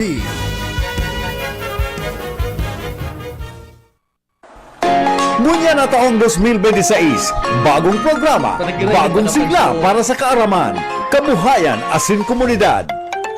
Ngunya na taong 2026, bagong programa, bagong sigla para sa kaaraman, kabuhayan asin komunidad.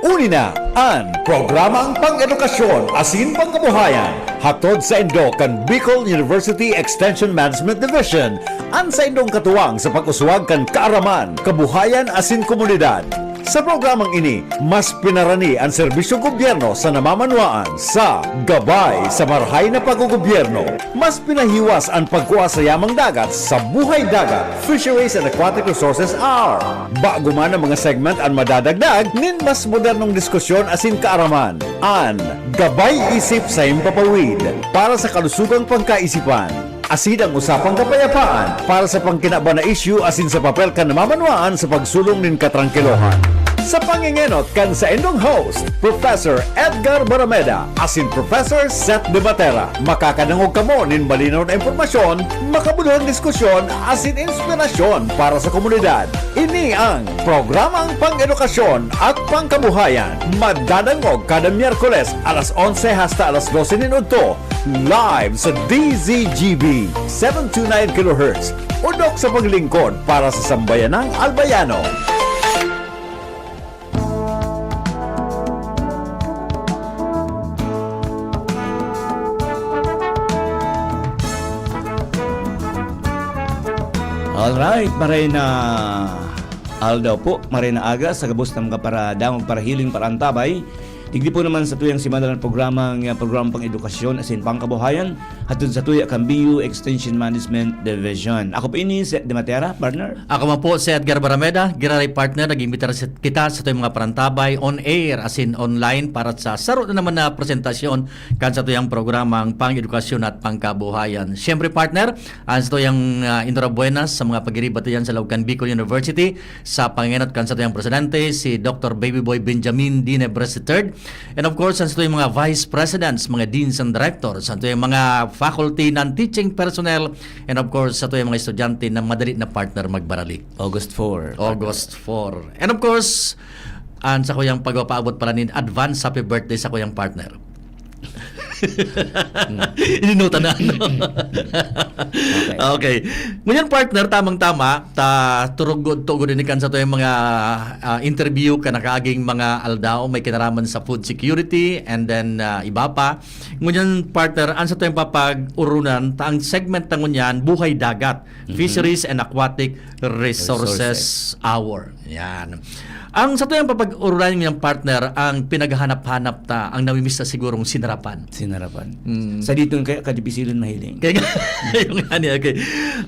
Uni na ang programang pang-edukasyon asin pangkabuhayan hatod sa Indo kan Bicol University Extension Management Division ang sa Indong katuwang sa pag-uswag kan kaaraman, kabuhayan asin komunidad. Sa programang ini, mas pinarani ang serbisyong gobyerno sa namamanuaan sa gabay sa marhay na paggogobyerno. Mas pinahiwas ang pagkuha sa yamang dagat sa buhay dagat, Fisheries and Aquatic Resources are. Bago man ang mga segment ang madadagdag, nin mas modernong diskusyon asin kaaraman. An gabay isip sa impapawid para sa kalusugang pangkaisipan. Asin ang usapang kapayapaan para sa pangkinaba na issue asin sa papel ka namamanuaan sa pagsulong nin katrangkilohan. Sa pangingenot kan sa indong host, Professor Edgar Barameda asin Professor Seth De Matera. Makakanangog kamo nin malinaw na impormasyon, makabuluhang diskusyon asin inspirasyon para sa komunidad. Ini ang programang pang-edukasyon at pangkabuhayan. Madadangog kada Miyerkules alas 11 hasta alas 12 minuto. Live sa DZGB 729 kHz. Udok sa paglingkod para sa sambayanang Albayano. Alright, maray na Aldaw po, maray na aga sa gabos ng mga para damang para healing para antabay. Digdi po naman sa tuyang simana ng programang pang edukasyon asin pangkabuhayan hatod sa tuya kang BU Extension Management Division. Ako po ini Seth De Matera, partner. Ako man po si Edgar Barameda, Giraray partner, nag-imbita kita sa tuyang mga parantabay on air asin online para sa saro na naman na presentasyon kan sa tuyang programang pang-edukasyon at pangkabuhayan. Siyempre partner, ang sa tuyang Intrabuenas sa mga pagiribatayan sa Laucan Bicol University sa panginot kan sa tuyang presidente si Dr. Baby Boy Benjamin Dinebres III. And of course, sa tuyang mga vice presidents, mga deans and directors, sa tuyang mga faculty ng teaching personnel, and of course, sa tuyang mga estudyante na madali na partner magbarali. August 4. August 4. And of course, sa kuyang pagpapaabot pala ni advance happy birthday sa kuyang partner. Ininuta na ano. Okay. Ngunyan partner, tamang-tama, turugod din ikan sa ito yung mga interview ka nakaaging mga aldaw, may kinaraman sa food security, and then iba pa. Ngunyan partner, ang sa ito yung papag-urunan, ang segment na ngunyan, buhay dagat, Fisheries and Aquatic Resources Hour. Yan. Ang sa tuyang papag-urunan ng partner, ang pinaghahanap-hanap ang namimiss na sigurong sinarapan. Sa dito yung kadipisilin mahiling. Kaya yung okay.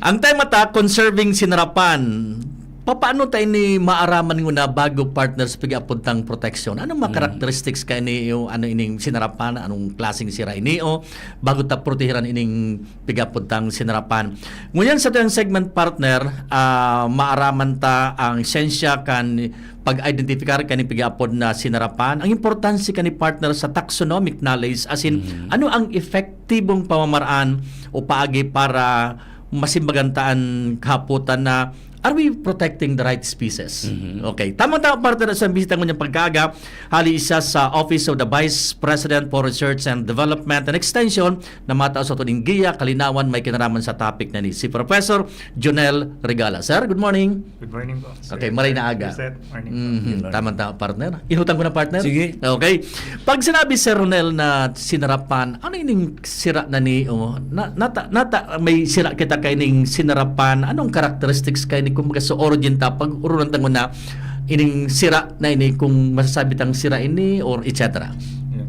Ang tema conserving sinarapan. Paano tayo ni maaraman ngo na bago partner sa pag-apuntang protection? Anong mga characteristics kay ni yung ining sinarapan, anong klaseng sira ini o bago ta protehiran ining pag-apuntang sinarapan. Ngunyan sa tayong segment partner, maaraman ta ang siyensya kan pag-identifikar kani pag-apod na sinarapan. Ang importansya kani partner sa taxonomic knowledge as in ano ang epektibong pamamaraan o paagi para masimbagantaan kahaputan na are we protecting the right species? Okay. Tama-tama partner sa bisita ko niyang pagkaga. Hali isa sa Office of the Vice President for Research and Development and Extension na matao sa tuning giya, kalinawan, may kinaraman sa topic na ni si Professor Jonel Regala. Sir, good morning. Good morning po. Okay, maray na aga. Morning po. Tama-tama partner. Inutang ko na partner. Sige. Okay. Pag sinabi Sir Ronel na sinarapan, ano yung sira na ni may sira kita kay ning sinarapan? Anong characteristics kay ni kumbaga sa origin ta pag urunan tango na ining sira na ini kung masasabi tang sira ini or etc. Yeah.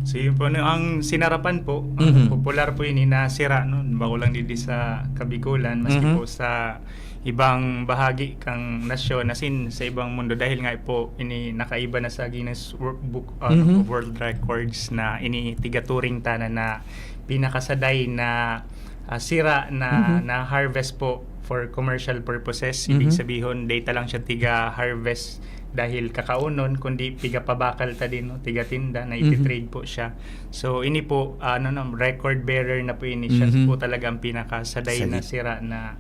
So yun po, ang sinarapan po, popular po ini na sira, no? Bago lang dito sa Kabikulan, maski po sa ibang bahagi kang nasyon, asin sa ibang mundo dahil nga po ini nakaiba na sa Guinness Book of World Records na ini tigaturing tanan na pinakasaday na sira na harvest po for commercial purposes. Ibig sabihin, data lang siya tiga-harvest dahil kakaunon, kundi tiga-pabakal ta din, no? Tiga-tinda na iti-trade po siya. So, ini po, record bearer na po ini. Siya po talaga ang pinakasaday na sira na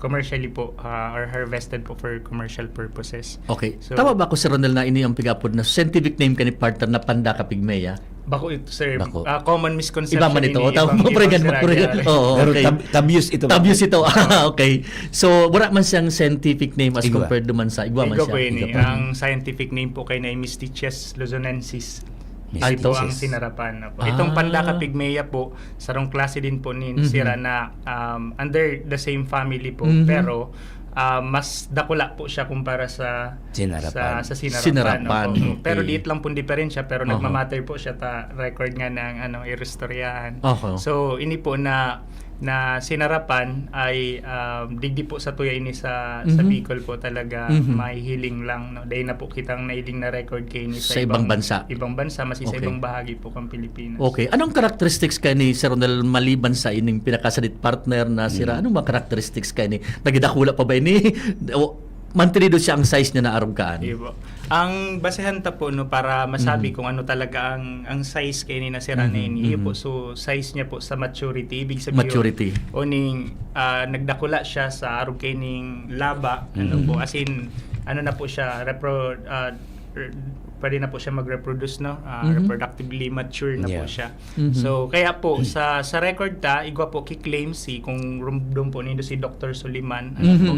commercially po or harvested po for commercial purposes. Okay. So- Tama ba ko si Ronel na ini ang pigapod na scientific name ka ni partner na Pandaka pigmea? Bako ito, sir. Bako. Common misconception. Iba man ito. ini, O, tama ibang- mo, pregan mo. ibang Pregan. sira- Oo, Pero okay. tabius ito. Tabius ito. Okay. So, wala man siyang scientific name as Igwa. compared naman sa igwa man Igo siya. po ini. Igwa pa. Ang scientific name po kay na Mystiches luzonensis. Ay, Ito ito. ang sinarapan. Ah. Itong Pandaka pygmaea po, sarong klase din po ni sira na under the same family po, Mhm. pero mas dakula po siya kumpara sa Sinarapan. sa sinarapan. Sinarapan, Opo. okay. Pero diit lang po diferensya, pero Uh-huh. nagmamatter po siya record nga ng iristoryahan. Okay. So ini po na sinarapan ay digdi po sa tuya ini sa Mhm. Bicol po talaga Mhm. may healing lang, no. Dahil na po kitang nailing na record kay ni Sa ibang bansa. Ibang bansa mas sa Okay. ibang bahagi po kang Pilipinas. Okay. Anong characteristics ka ni Sir Ronel maliban sa ining pinakasadit partner na sira? Anong mga characteristics ka ni? Nagidakula pa ba ini? O, mantinido siya ang size niya na arugkaan? Ibo. Ang basehan ta po no para masabi kung ano talaga ang size kay ni nasira na ini. Iyo po so size niya po sa maturity ibig sabihin Maturity. oning nagdakula siya sa arog kay ning laba ano po as in ano na po siya pwede na po siya mag-reproduce no reproductively mature na po Yeah. siya. Mhm. So kaya po sa record ta igwa po ki-claim si kung rumdum po nindo si Dr. Suliman ano po,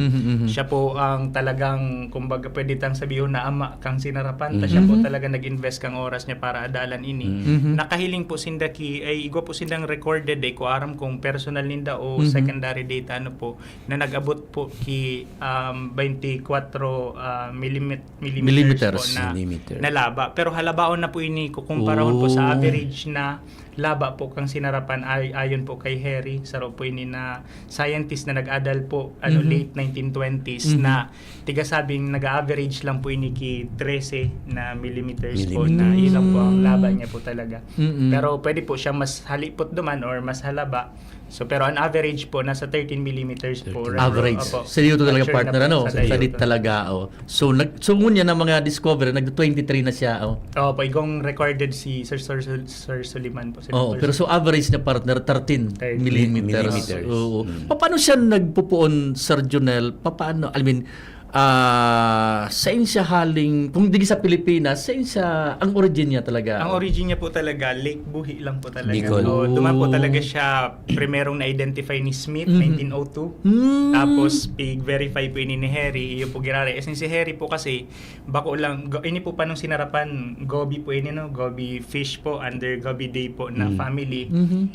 siya po ang talagang kumbaga pwede tang sabihin na ama kang sinarapan ta siya po talaga nag-invest kang oras niya para adalan ini. Nakahiling po sinda ay igwa po sindang recorded ay ko aram kung personal ninda o secondary data ano po na nag-abot po ki 24 millimeters po na Millimeter. laba. Pero halabaon na po ini kukumparahon po sa average na laba po kang sinarapan ayon po kay Harry saro po ini na scientist na nag-adal po late 1920s na tiga sabing nag-average lang po ini ki 13 na millimeters po na ilang po ang laba niya po talaga. Pero pwede po siya mas halipot duman or mas halaba. So pero on average po nasa 13 millimeters po. Average. Opo. Seryo to talaga Mature partner na po ano? sa Sadit diet. talaga oh. So nagsungon niya ng mga discovery, nag-23 na siya oh. Opo, igong recorded si Sir Suliman po. Si Oo, Dr. pero so average na partner 13 13 millimeters. millimeters. Oo. Paano siya nagpupuon Sir Jonel? Paano? I mean, saan siya haling, kung di sa Pilipinas, saan siya, ang origin niya talaga? Ang origin niya po talaga, Lake Buhi lang po talaga. Bicol. O, duman po talaga siya, primerong na-identify ni Smith, 1902. Tapos, i-verify po ini ni Harry, iyo po girare. As in, si Harry po kasi, bako lang, ini po pa nung sinarapan, Gobi po ini, no? Gobi fish po, under Gobi Day po na family.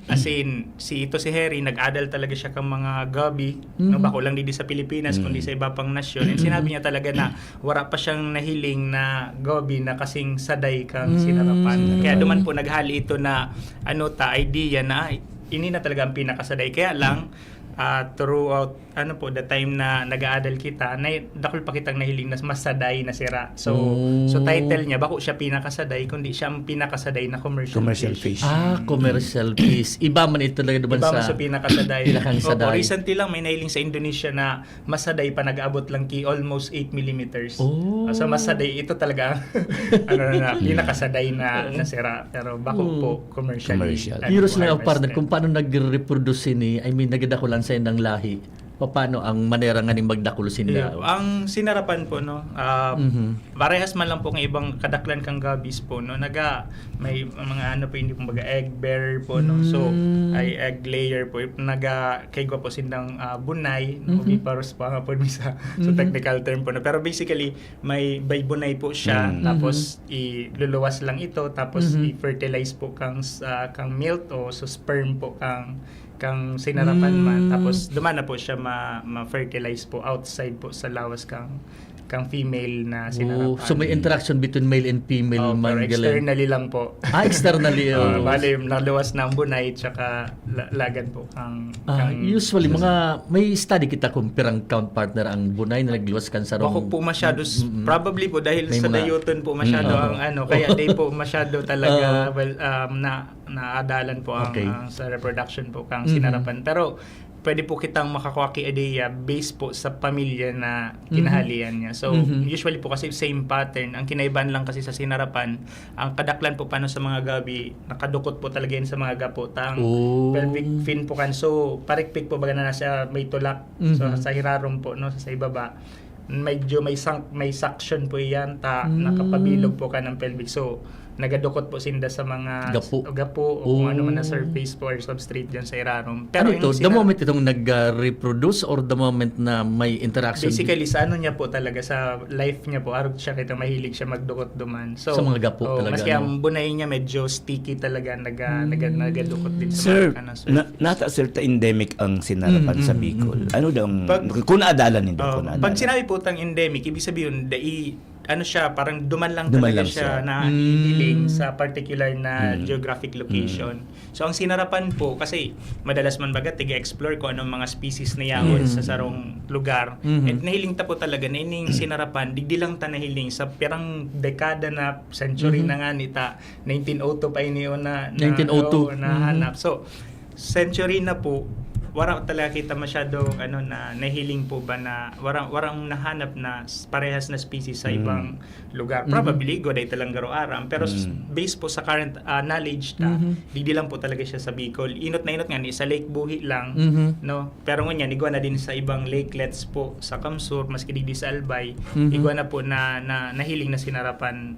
As in, si Harry, nag-adal talaga siya kang mga Gobi, no? Bako lang di sa Pilipinas, kundi sa iba pang nasyon. And sinabi niya talaga na wala pa siyang nahiling na Gobi na kasing saday kang sinarapan. Kaya duman po naghali ito na idea na ini na talaga ang pinakasaday. Kaya lang throughout the time na nag-aadal kita, dakol pa kitang nahiling na mas saday na sira. So title niya bako siya pinakasaday kundi siya ang pinakasaday na commercial fish. Commercial fish. Iba man ito talaga naman Iba sa man sa pinakasaday. pinakang saday. Opo, recently lang may nahiling sa Indonesia na masaday pa nag-abot lang ki almost 8 millimeters. Oh. So masaday ito talaga pinakasaday na sira. Pero bako po commercially. Curious lang ang partner harvested. kung paano nag-reproduce ni, I mean, nagdakulan sa ng lahi. Paano ang manera nga ning magdakulo sinda? Ang sinarapan po parehas man lang po ng ibang kadaklan kang gabis po may mga hindi kumbaga egg bearer po no. So ay egg layer po kay po sindang bunay no paros pa nga po sa technical term po no. Pero basically may bunay po siya tapos iluluwas lang ito tapos i-fertilize po kang milk o so sperm po kang sinarapan man tapos duman na po siya ma-fertilize po outside po sa lawas kang female na sinarapan. So may interaction between male and female pero man externally lang po. Externally. Bali naluwas na ang bunay tsaka lagan po kang Usually may study kita kung pirang count partner ang bunay na nagluwas kan sa Bako po masyado probably po dahil May sa mga- dayuton po masyado ang kaya di po masyado talaga naadalan po ang Okay. sa reproduction po kang sinarapan. Pero pwede po kitang makakuha ki idea based po sa pamilya na kinahalian niya. So, usually po kasi same pattern. Ang kinaibahan lang kasi sa sinarapan, ang kadaklan po paano sa mga gabi, nakadukot po talaga yan sa mga gapotang pelvic fin po kan. So, parikpik po baga na nasa may tulak. So, sa hirarom po, no, sa ibaba. Medyo may suction po yan, nakapabilog po ka ng pelvic. So, nagadukot po sinda sa mga gapo o kung ano man na surface po or substrate dyan sa irarom. Pero ito, the moment itong nag-reproduce or the moment na may interaction? Basically, sa ano niya po talaga, sa life niya po, arog siya kita mahilig siya magdukot duman. So, sa mga gapo talaga. Maski ang bunay niya medyo sticky talaga, nagadukot din sa Sir, mga kanas. nata sir, endemic ang sinarapan sa Bicol. Ano daw, kung naadalan nito, pag sinabi po tang endemic, ibig sabihin, ano siya, parang duman lang Duman talaga lang siya siya. na healing sa particular na geographic location. So, ang sinarapan po, kasi madalas man baga, tiga-explore ko anong mga species na yaon sa sarong lugar. At nahiling ta po talaga na ining sinarapan, digdi lang ta nahiling sa pirang dekada na century na nga nita, 1902 pa iniyo na 1902. nahanap. So, century na po, wala talaga kita masyadong na nahiling po ba na warang nahanap na parehas na species sa ibang lugar. Probably goday talang garo aram, pero based po sa current knowledge di lang po talaga siya sa Bicol. Inot nga ni sa Lake Buhi lang, no. Pero ngunya igwa na din sa ibang lakelets po sa Kamsur, maski di sa Albay, igwa na po na nahiling na sinarapan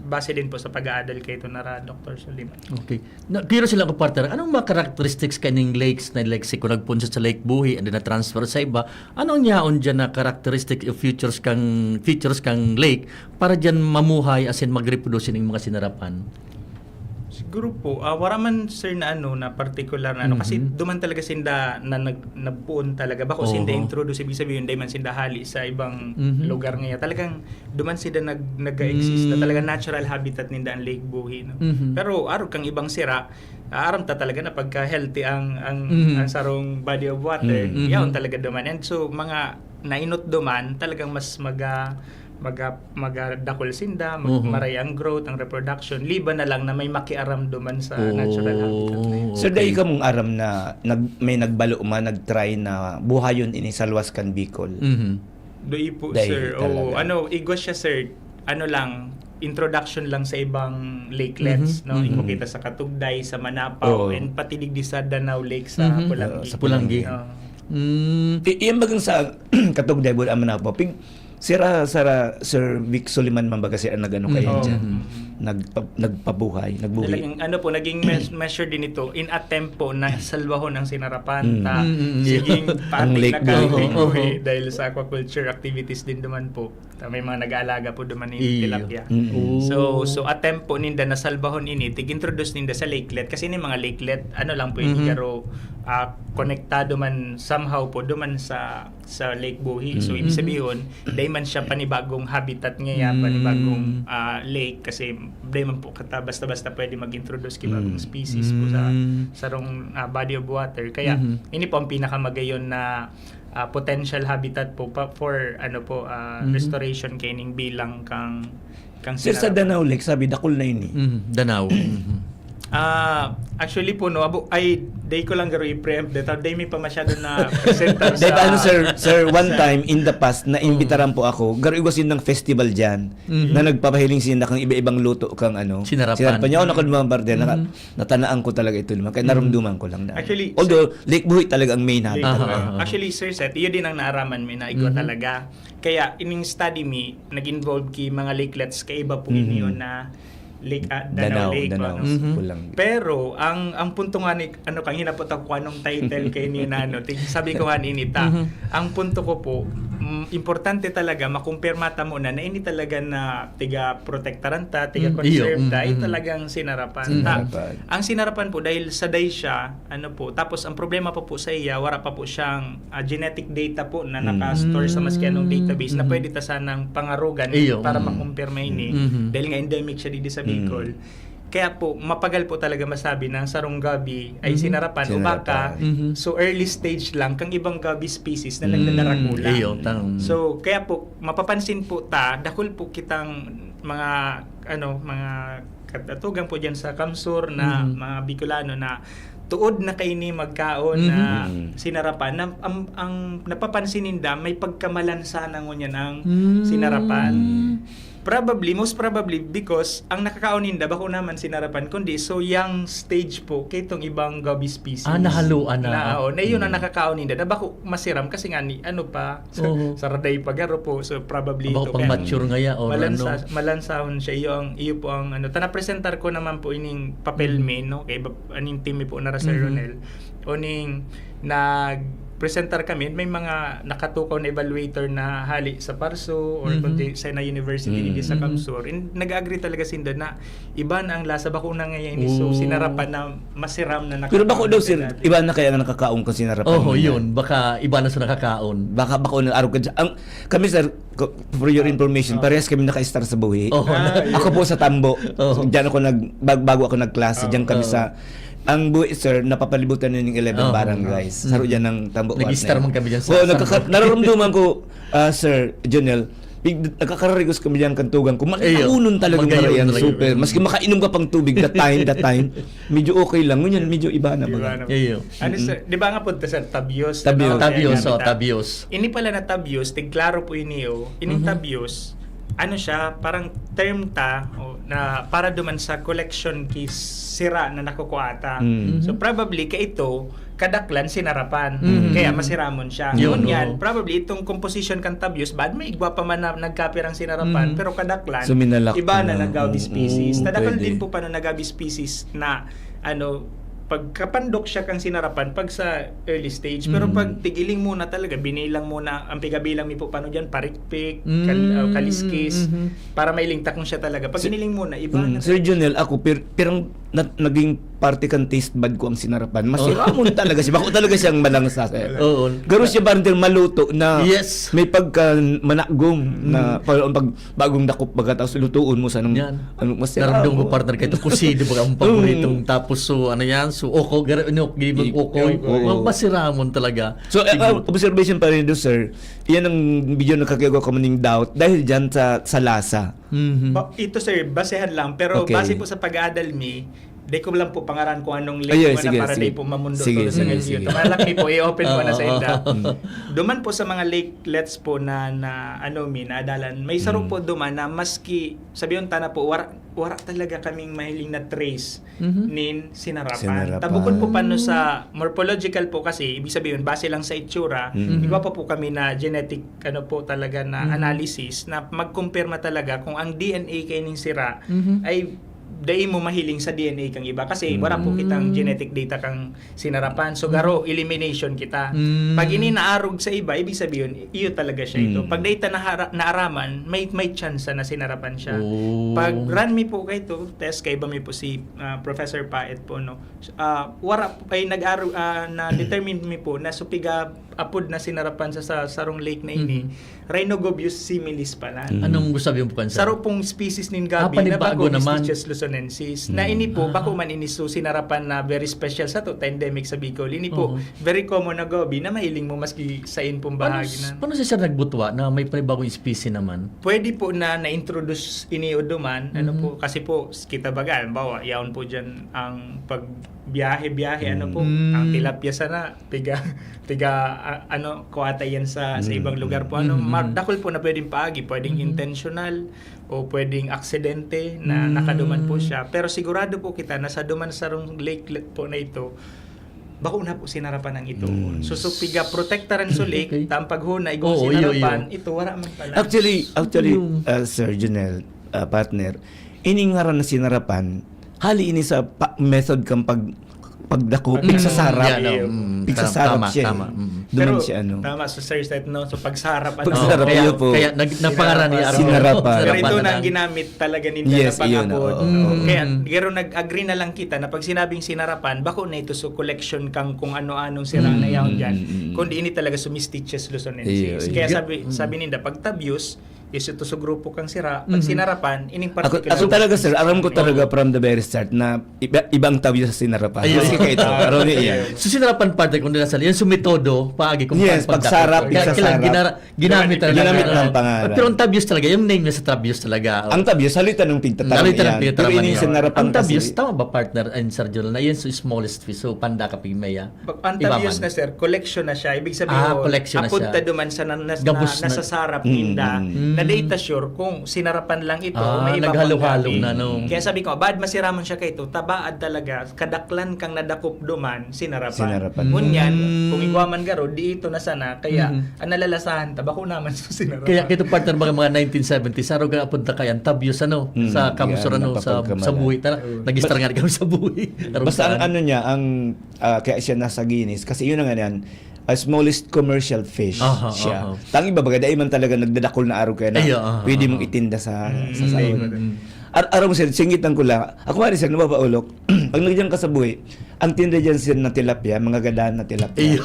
base din po sa pag-aadal kay ito na Dr. Suliman. Okay. Pero sila ko partner, anong mga characteristics kaning lakes na like kung nagpunsa sa Lake Buhi and na transfer sa iba, anong yaon dyan na characteristic of features kang lake para dyan mamuhay as in mag-reproduce ng mga sinarapan? Siguro po, wala man sir na na particular na kasi duman talaga sinda na nagpuon talaga bako sinda introduce, ibig sabihin day man sinda hali sa ibang lugar ngayon. Talagang duman sinda nag-exist na talaga natural habitat ninda ang Lake Buhi, no? Pero araw kang ibang sira, aram ta talaga na pagka healthy ang sarong body of water, yaon talaga duman. And so mga nainot duman talagang mas magadakol sinda, maray ang growth, ang reproduction, liban na lang na may makiaram duman sa natural habitat. Sir, dahil ka mong aram na may nagbalo man, nag-try na buhayon ini sa luwas kan Bicol. Doi po Dahil sir. talaga. Igwas siya sir. Lang, introduction lang sa ibang lakelets, no? Imo kita sa Katugday, sa Manapao, and pati digdi sa Danau Lake sa Pulangi. Sa Pulangi. Iyan bagang sa Katugday bud aman na po. Sira Sir Vic Suliman man ba kasi ang nagano kayo dyan? Nagpabuhay, nagbuhay. Naging measure din ito in attempt po na salbahon ang sinarapan siging pating nakabuhi dahil sa aquaculture activities din duman po. May mga nag-aalaga po duman ng tilapia. So attempt po ninda na salbahon ini, tig-introduce ninda sa lakelet kasi ni mga lakelet lang po yung igaro konektado man somehow po duman sa Lake Buhi. So ibig sabihin, dahil man siya panibagong habitat ngayon, panibagong lake kasi dahil man po kata basta-basta pwede mag-introduce kibagong species po sa sarong body of water. Kaya ini po ang pinakamagayon na potential habitat po for restoration kining bilang kang Sir, sa Danau Lake, sabi dakol na yun Danau. Actually po day ko lang garo i-preempt dito. Day may pa masyado na presenter sa sir, one time in the past na imbitaran po ako, garo iwasin ng festival diyan na nagpapahiling sila kang iba-ibang luto kang sinarapan niya ako nakadumang barde natanaan ko talaga ito naman kaya narumduman ko lang na. Actually, although Lake Buhi talaga ang main habitat. Actually sir Seth, iyo din ang naaraman mi na igwa talaga. Kaya ining study mi nag-involve ki mga lakelets kay iba po inyo na Lake Danau Lake. Pulangi. Pero ang punto nga ni kang hinapot ako anong title kay ni sabi ko nga inita. Ang punto ko po importante talaga makumpirmata mo na ini talaga na tiga protektaran ta, tiga conserve ta, ay talagang sinarapan. Ang sinarapan po dahil sa day siya, tapos ang problema pa po sa iya, wala pa po siyang genetic data po na naka-store sa maski anong database na pwede ta sanang pangarugan para makumpirma ini. Dahil nga endemic siya dito sa Bicol. Kaya po, mapagal po talaga masabi na ang sarong gabi ay sinarapan o baka so early stage lang kang ibang gabi species na nagdadarakula. So, kaya po, mapapansin po dakol po kitang mga katugang po dyan sa Kamsur na mga Bicolano na tuod na kay ni magkaon na sinarapan na ang napapansin ninda may pagkamalansa na ngunyan ang sinarapan. Probably, most probably because ang nakakaon ninda bako naman sinarapan kundi so young stage po kay itong ibang gabi species. Nahaluan na. Na yun ang nakakaon ninda na bako masiram kasi nga ni ano pa saraday pagaro po so probably Bako pang kaya mature ngaya o malansahon siya iyo po ang ano presentar ko naman po ining papel main no kay aning team po na Sir Ronel oning presentar kami may mga nakatukaw na evaluator na hali sa Parso or kundi sa na university dito sa Kamsur nag-agree talaga sinda na iba na ang lasa bako na ngayon so sinarapan na masiram na Pero bako daw sir, iba na kaya nga nakakaon kung sinarapan. yun. Baka iba na sa nakakaon. Baka bako na araw ka. Kami sir, for your information, parehas kami naka-star sa buhi. Ako po sa Tambo. Diyan ako bago ako nagklase, diyan kami sa ang buhi sir, napapalibutan na yung 11 barangays. Saro dyan ng Tambo. Nag-star man kami dyan sa nararamdaman ko, Sir Jonel, nakakararigos kami dyan kantugan ko. Makaunon talaga marayan, super. Maski makainom ka pang tubig that time, medyo okay lang. Ngunyan, medyo iba na ba? Ano sir, di ba nga po sir, tabios? Tabios. Ini pala na tabios, tigklaro po iniyo. Ining tabios, ano siya, parang term na para duman sa collection case sira na nakukuata. So probably kay ito kadaklan sinarapan. Kaya masiramon siya. Yun yan, probably itong composition kan tabios bad may igwa pa man na nagkapirang sinarapan pero kadaklan so, iba na nagabi species. Tadaklan pwede. din po pa na nagabi species na pagkapandok siya kang sinarapan pag sa early stage pero pag tigiling muna talaga binilang muna ang pigabilang mi po paano diyan parikpik kaliskis para mailingtak mo siya talaga pag giniling muna iba na Sir Jonel, ako pirang naging party kan taste bad ko ang sinarapan. Masiramon talaga siya. Bako talaga siyang malangsa. Garo siya parang maluto na may pagka managom na pag bagong dakop pagkatapos lutuon mo sa anong masiramon. Naramdam mo partner kayo kusido ba ang paboritong tapos so ano yan so oko gibang oko masiramon talaga. So observation pa rin do sir. Iyan ang video nakakagawa ko maning doubt dahil diyan sa lasa. Ito sir basehan lang pero base po sa pag-aadal mi di ko lang po pangaran kung anong link para di po mamundo to sa ngayon. Malaki po i-open po na sa inda. Duman po sa mga lakelets po na naadalan. May saro po duman na maski sabiyon tana po wara talaga kaming mahiling na trace nin sinarapan. Tabukod po pano sa morphological po kasi ibig sabihin base lang sa itsura, iba pa po kami na genetic po talaga na analysis na magkumpirma talaga kung ang DNA kay ning sira ay dahil mo mahiling sa DNA kang iba kasi wala po kitang genetic data kang sinarapan so garo elimination kita pag ini naarog sa iba ibig sabihin iyo talaga siya ito pag data naaraman may chance na sinarapan siya pag run mi po kay to test kay iba mi po si Professor Paet po no wala ay nag-arog na determine mi po na supiga apod na sinarapan sa Sarong Lake na ini Rhinogobius similis pala. Anong gusto sabihin po kansa? Saro pong species nin gabi na bago Stitches luzonensis na ini po bako man ini so sinarapan na very special sa to endemic sa Bicol ini po very common na gabi na mahiling mo maski sa inpong bahagi na paano siya nagbutwa na may panibagong species naman pwede po na-introduce ini oduman po kasi po kita baga bawa yaon po dyan ang pagbiyahe po ang tilapia sana tiga kuata yan sa ibang lugar po dakol po na pwedeng paagi pwedeng intentional o pwedeng aksidente na nakaduman po siya pero sigurado po kita na sa duman Sarong Lake po na ito bako na po sinarapan ng ito susupiga protektaran sa lake tampaghuna igong sinarapan ito wala man pala actually Sir Jonel partner iningaran na sinarapan hali ini sa method kang pagdako pigsasarap pigsasarap siya pero siya tama so sir so pagsarap kaya napangaran ni sinarapan pero ito na ang ginamit talaga ninyo na pangapod kaya gero nag-agree na lang kita na pag sinabing sinarapan bako na ito so collection kang kung ano-anong sira na yaon dyan kundi ini talaga sumistiches luzonensis kaya sabi ninda pag tabios is ito sa grupo kang sira. Pag sinarapan, ining particular. Ako talaga sir, alam ko talaga from the very start na ibang tawyo sa sinarapan. Ayun. Kasi kayo ito, karoon niya. So sinarapan partner kung nila sa yan sumetodo paagi kung Yes, pagsarap, pagsarap. Ginamit Ginamit talaga. ng pangalan. Pero ang tabios talaga, yung name niya sa tabios talaga. Ang tabios, salita ng pigtataran Salita ng yan. Pero pinataraman ini niya. sinarapan Ang tabios, kasi. tama ba partner and Sir Joel, na yan so smallest fish, so panda ka pigmaya. Ang tabios na sir, collection na siya. Ibig sabihin, Collection na apunta siya. duman sa Gabos na. nasasarap ninda, na data sure kung sinarapan lang ito, may iba pang naghalo-halo gabi. na no. Kaya sabi ko, bad masiramon siya kay ito, tabaad talaga, kadaklan kang nadakop duman, sinarapan. Sinarapan. Ngunyan, kung igwaman garo, di ito na sana, kaya ang nalalasahan, tabako naman sa sinarapan. Kaya kito partner mga 1970 sa ka apunta kayan tabios ano sa Kamsur yan, ano sa napapagkamalan. buhi tara nagistar nga kami sa buhi. Basta ang ano niya, kaya siya nasa Guinness, kasi yun na nga yan, smallest commercial fish Aha, siya. aha. Tangi ba bagay, man talaga nagdadakol na araw kaya na pwede mong itinda sa sahod. Araw mo sir, singitan ko lang. Ako nga rin sir, nababaulok. Pag nagyan ka sa buhay, ang tinda dyan sir na tilapia, mga gadaan na tilapia.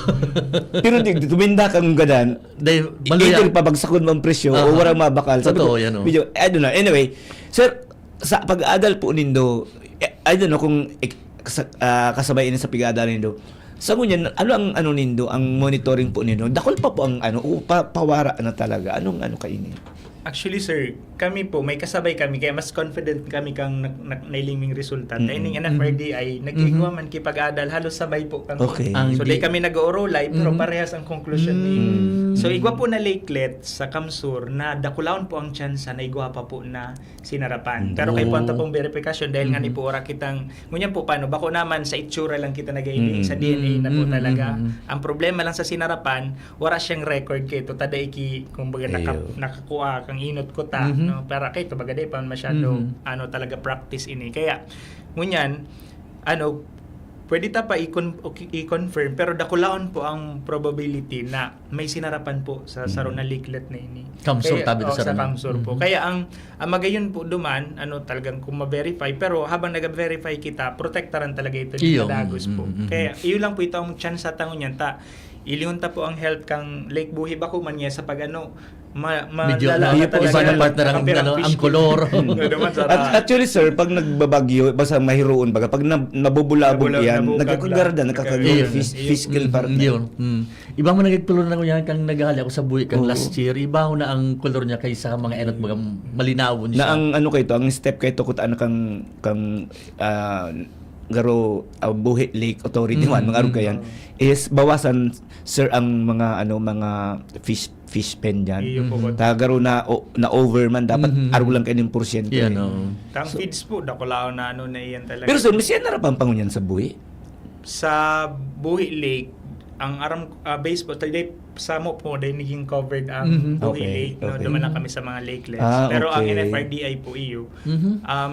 Pero tuminda kang gadaan, Dahil either pabagsakon mo ang presyo o walang mabakal. Sabi Totoo ko, yan, oh. medyo, I don't know. Anyway, sir, sa pag-aadal po nindo, I don't know kung kasabay ini sa pag-aadal nindo, sa ngunyan, ano ang ano nindo, ang monitoring po nindo? Dakol pa po ang ano, pawara na talaga. Anong ano kainin? Actually, sir, kami po, may kasabay kami, kaya mas confident kami kang nailiming resulta. Dahil ng NFRDI, nagigwa man kipag-adal, halos sabay po kami. Okay. So, di kami nag-oorolay, pero parehas ang conclusion ni. So, igwa po na lakelet sa Kamsur na dakulaon po ang tsansa na igwa pa po na sinarapan. Pero kay punta pong verification, dahil nga ni po ora kitang, ngunyan po paano, bako naman sa itsura lang kita nag-iiling, sa DNA na po talaga. Ang problema lang sa sinarapan, wala siyang record kay ito, tada iki, kung baga nakakuha kang inot ko ta, no? Para kay ito, baga di pa masyado, ano talaga practice ini. Kaya, ngunyan, ano, pwede ta pa i-confirm, pero dakulaon po ang probability na may sinarapan po sa saron na leaklet na ini. Kamsur, tabi sa sa Kamsur po. Kaya ang magayon po duman, ano talagang kung ma-verify, pero habang nag-verify kita, protektaran talaga ito Iyo. ng Dagos po. Kaya iyo lang po ito ang chance sa tangon niyan ta. Ilingon ta po ang health kang Lake Buhi bako man niya sa pag ano medyo lala iba talaga na partner ang kapirang ano, fish ang kolor. Naman sa Actually sir, pag nagbabagyo, basta mahiroon baga, pag nabubulabog yan, nagkakagarda, nakakagawin fiscal part. Yun. Iba mo nagagtuloy na ko yan kang naghali ako sa buhi kang last year. Iba ho na ang kolor niya kaysa mga enot mga malinawon siya. Na ang ano kay to, ang step kay to kutaan kang garo Buhi Lake Authority man mga arog kayan is bawasan sir ang mga mga fish pen diyan. Iyo po. Ta garo na over man dapat arog lang kanin porsyento. Yan o. Tang feeds po dakulaon na ano na iyan talaga. Pero sir, siya narapan pangunyan sa Buhi. Sa Buhi Lake, ang aram base po today sa mo po dahil naging covered ang Buhi Okay, Lake, no? okay. Duman lang kami sa mga lakelets. Pero ang okay. NFRDI po iyo,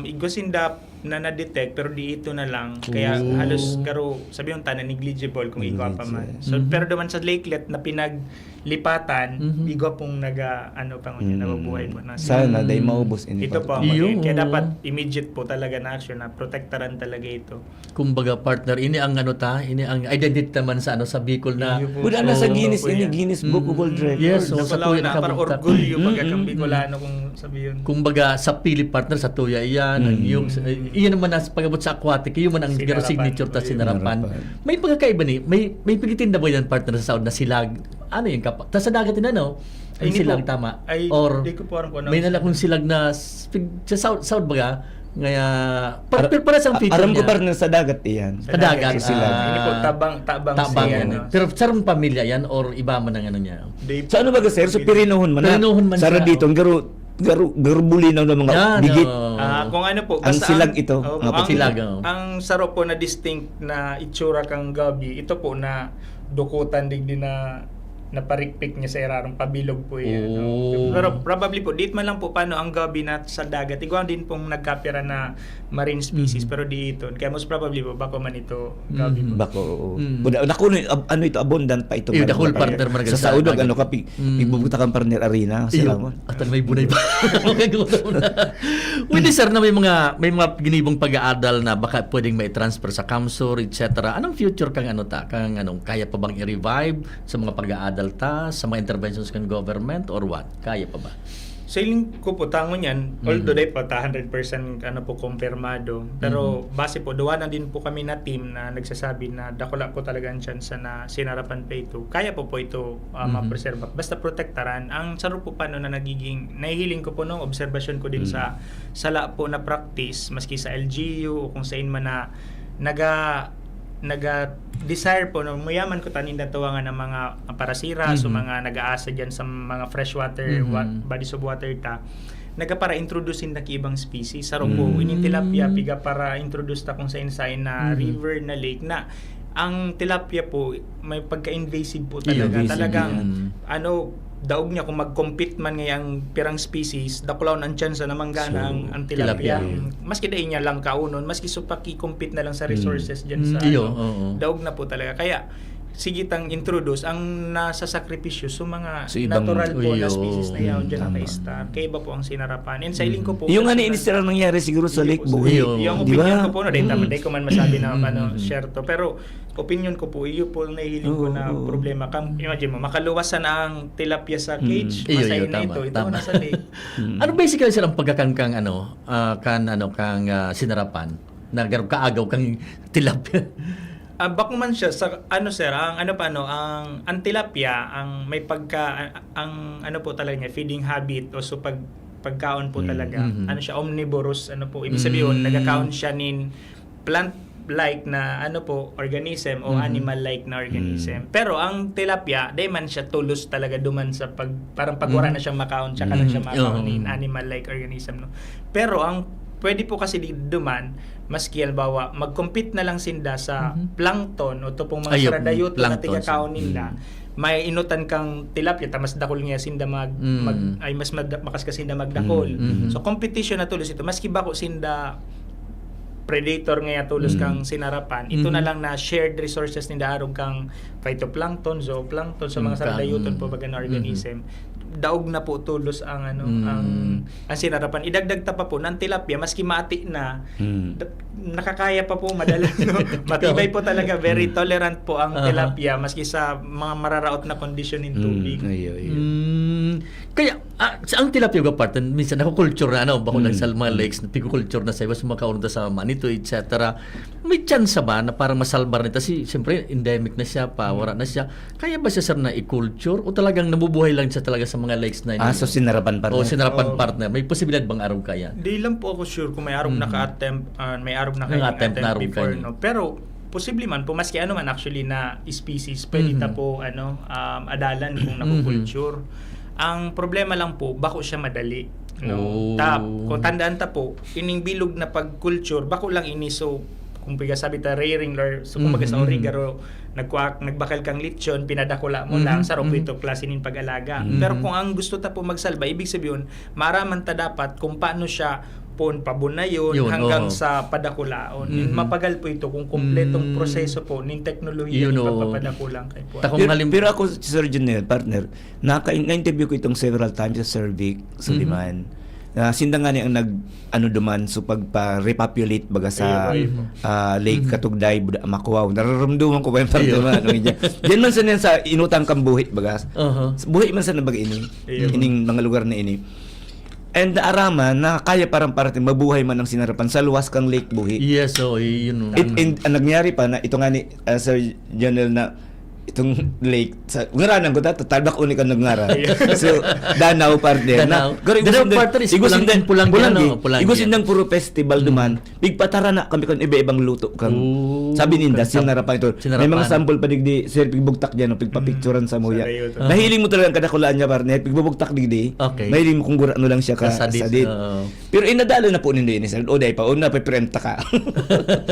igusinda na na-detect pero di ito na lang kaya halos garo sabihin ta na negligible kung igwa pa man. So pero duman sa lakelet na pinaglipatan, igwa pong nababuhay po na. Sana dahil maubos ini. Ito po ang Iyo. kaya dapat immediate po talaga na action na protektaran talaga ito. Kumbaga partner, ini ang ini ang identity naman sa sa Bicol na Buda na sa Oo, Guinness po ini yan. Guinness Book of World Records. Yes, so, sa Nakalaw tuya na para nakabukta. orgulyo pagkakang Bicolano kung sabihin. Kumbaga sa Philip partner sa tuya iyan ang yung iyan naman as pagabot sa aquatic iyon man ang Sinarapan. signature ta sinarapan. Sinarapan. May pagkakaiba ni may pigitin na ba yan partner sa Saud na silag ano yung kapak ta sa dagat din ano ay Hindi silag po. tama Ay, or di ko po alam kung ano. may nala kung silag na sa Saud baga ngaya para sa feature Aram ko niya. partner sa dagat iyan. Sa dagat, Sa silag. Hindi po, tabang yan. ano. Pero sarong pamilya yan or iba man ang ano niya. Sa ano ba sir? So pirinohon man. Pirinohon man Sa siya, dito garo bulinaw ng mga Yan, bigit. Kung ano po, Ang basta silag ito. Ang silag, ang saro po na distinct na itsura kang gabi, ito po na dukutan digdi na naparikpik niya sa irarong pabilog po yan. Oh. Pero probably po, dit man lang po paano ang gabi na sa dagat. Iguan din pong nagkapira na marine species, pero di ito. Kaya most probably po, bako man ito gabi po. Bako. Buda nakuno ano ito abundant pa ito. Iyo, the whole partner man sa Saudog ano ka igbubuta kang partner arena sila mo. At may bunay pa. Pwede sir na may mga ginibong pag-aadal na baka pwedeng may transfer sa Kamsur, etc. Anong future kang kaya pa bang i-revive sa mga pag-aadal ta, sa mga interventions ng government or what? Kaya pa ba? Sailing ko po tangon yan, although day pa 100% ano po kumpirmado. Pero base po, duwa na din po kami na team na nagsasabi na dakula po talaga ang chance na sinarapan pa ito. Kaya po ito mapreserve. Basta protektaran. Ang saro po paano na nagiging, nahihiling ko po nung observation ko din sa sala po na practice, maski sa LGU o kung saan man na naga-desire po no mayaman ko tanin tawangan ng mga parasira so mga nag-aasa diyan sa mga freshwater bodies of water ta naga para introducein na ibang species saro po ining tilapia piga para introduce ta kung sa insay na river na lake na ang tilapia po may pagka-invasive po talagang ano daog niya kung mag-compete man ngayang pirang species dakulaw ang chance na manggana ang tilapia. Maski dahil niya lang kaunon, maski supaki-compete na lang sa resources dyan sa daog na po talaga. Kaya sige tang introduce ang nasa sakripisyo so mga natural po na species na yaon dyan naka-star. Kaya iba po ang sinarapan. And sa iling ko po yung ano inisira nangyari siguro sa Lake Buhi. Yung opinion ko po na dahil ko man masabi na share to pero opinion ko po iyo po nahihiling ko na problema kang imagine mo makaluwasan ang tilapia sa cage masay na ito na sa lake. Ano basically sir ang pagkakangkang kang sinarapan na kaagaw kang tilapia? Bako man siya sa sir ang tilapia ang may ang po talaga niya feeding habit o so pagkaon po talaga siya omnivorous po ibig sabihin nagakaon siya nin plant like na organism o animal like na organism pero ang tilapia day man siya tulos talaga duman sa parang pagwara na siyang makaon tsaka lang siya makaon nin animal like organism no pero ang pwede po kasi di duman maski halimbawa mag-compete na lang sinda sa plankton o to pong mga saradayot na tigakaon nila may inutan kang tilapia mas dakol nga sinda mas makas ka sinda magdakol so competition na tulos ito maski bako sinda predator nga tulos kang sinarapan ito na lang na shared resources ninda arog kang phytoplankton zooplankton sa mga saradayoton po baga na organism daog na po tulos ang ang sinarapan idagdag ta pa po ng tilapia maski mati na nakakaya pa po madalas matibay po talaga very tolerant po ang tilapia maski sa mga mararaot na condition in tubig kaya ang tilapia ga part minsan nakukulture na bako lang sa mga lakes na pigukulture na sa iwas makaon sa manito etc may chance ba na para masalbar nito siyempre endemic na siya pa wala na siya kaya ba siya sir na i-culture o talagang nabubuhay lang siya talaga sa mga lakes na so sinarapan partner sinarapan partner may posibilidad bang araw kaya di lang po ako sure kung may araw naka-attempt may araw naka-attempt before no pero posible man po maski man actually na species pwede ta po adalan kung nakukulture ang problema lang po bako siya madali no kung tandaan ta po ining bilog na pag-culture bako lang ini so kung sabi ta rearing lure so kung sa origaro nagbakal kang lechon pinadakula mo lang sa ito klase nin pag-alaga pero kung ang gusto ta po magsalba ibig sabihin maraman ta dapat kung paano siya pon pabunayon hanggang sa padakulaon mapagal po ito kung kumpletong proseso po ning teknolohiya ng pagpapadakulang kay po pero ako Sir Junel partner na-interview ko itong several times sa Cervic Suliman sinda nga ni ang duman so pagpa-repopulate baga sa Lake Katugday Makuwaw nararamdaman ko ba yung pagdaman diyan man sa inutang kang buhi baga buhi man sa nabaga ining mga lugar na ini and naaraman na kaya parang parating mabuhay man ang sinarapan sa luwas kang Lake Buhi yes so yun nangyari pa na ito nga ni Sir Jonel na itong lake sa ngaranan ko tatabak uni kan nagngara so Danau partner na Danau partner is pulang igusindang puro festival duman bigpatara na kami kan iba-ibang luto kang sabi ninda sinarapan ito may mga sample pa digdi sir pigbugtak diyan pigpapicturean sa muya nahiling mo talaga ang kadakulaan niya partner pigbubugtak digdi mahiling mo kung gura lang siya ka sadid pero inadalo na po ninyo ini sir o day pa una pa prenta ka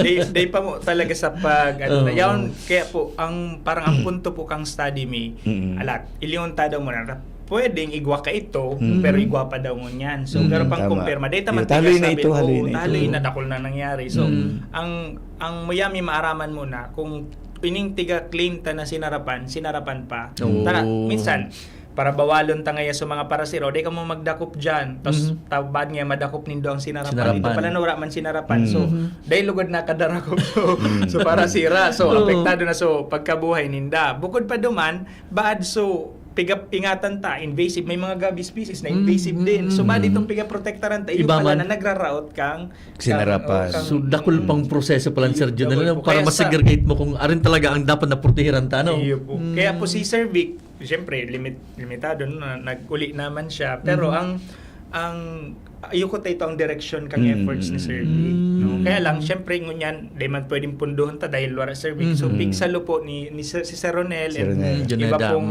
day pa mo talaga sa pag yaon kaya po ang parang ang punto po kang study me alat iliunta daw mo na pwedeng igwa ka ito pero igwa pa daw mo niyan so pero pang kumpirma data man taloy na ito taloy na dakol na nangyari so ang mayami maaraman mo na kung ining tiga claim ta na sinarapan pa tara minsan para bawalon ta ngaya sa mga parasiro di ka mo magdakop dyan tapos tabad nga madakop nindo ang sinarapan ito pala nawara man sinarapan so dahil lugod na kadarakop so para sira so apektado na so pagkabuhay ninda bukod pa duman baad so ingatan ta invasive, may mga gabi species na invasive din. So ba ditong piga-protectaran ta iyo Iba pala man. na nagraraot kang Sinarapan. So dakol pang proseso pa lang Sir Junel Dakol po. para Kaya sa- masegregate mo kung arin talaga ang dapat na protehiran ta no. Iyo po. Kaya po si Sir Vic, siyempre limitado no, nag-uli naman siya. Pero ang ayoko tayo ang direction kang efforts ni Sir Vic. No? Kaya lang, siyempre ngunyan, di man pwedeng punduhan ta dahil wala Sir Vic. So, big salo po ni si Sir Ronel Sir and Ronel. iba Juneda, pong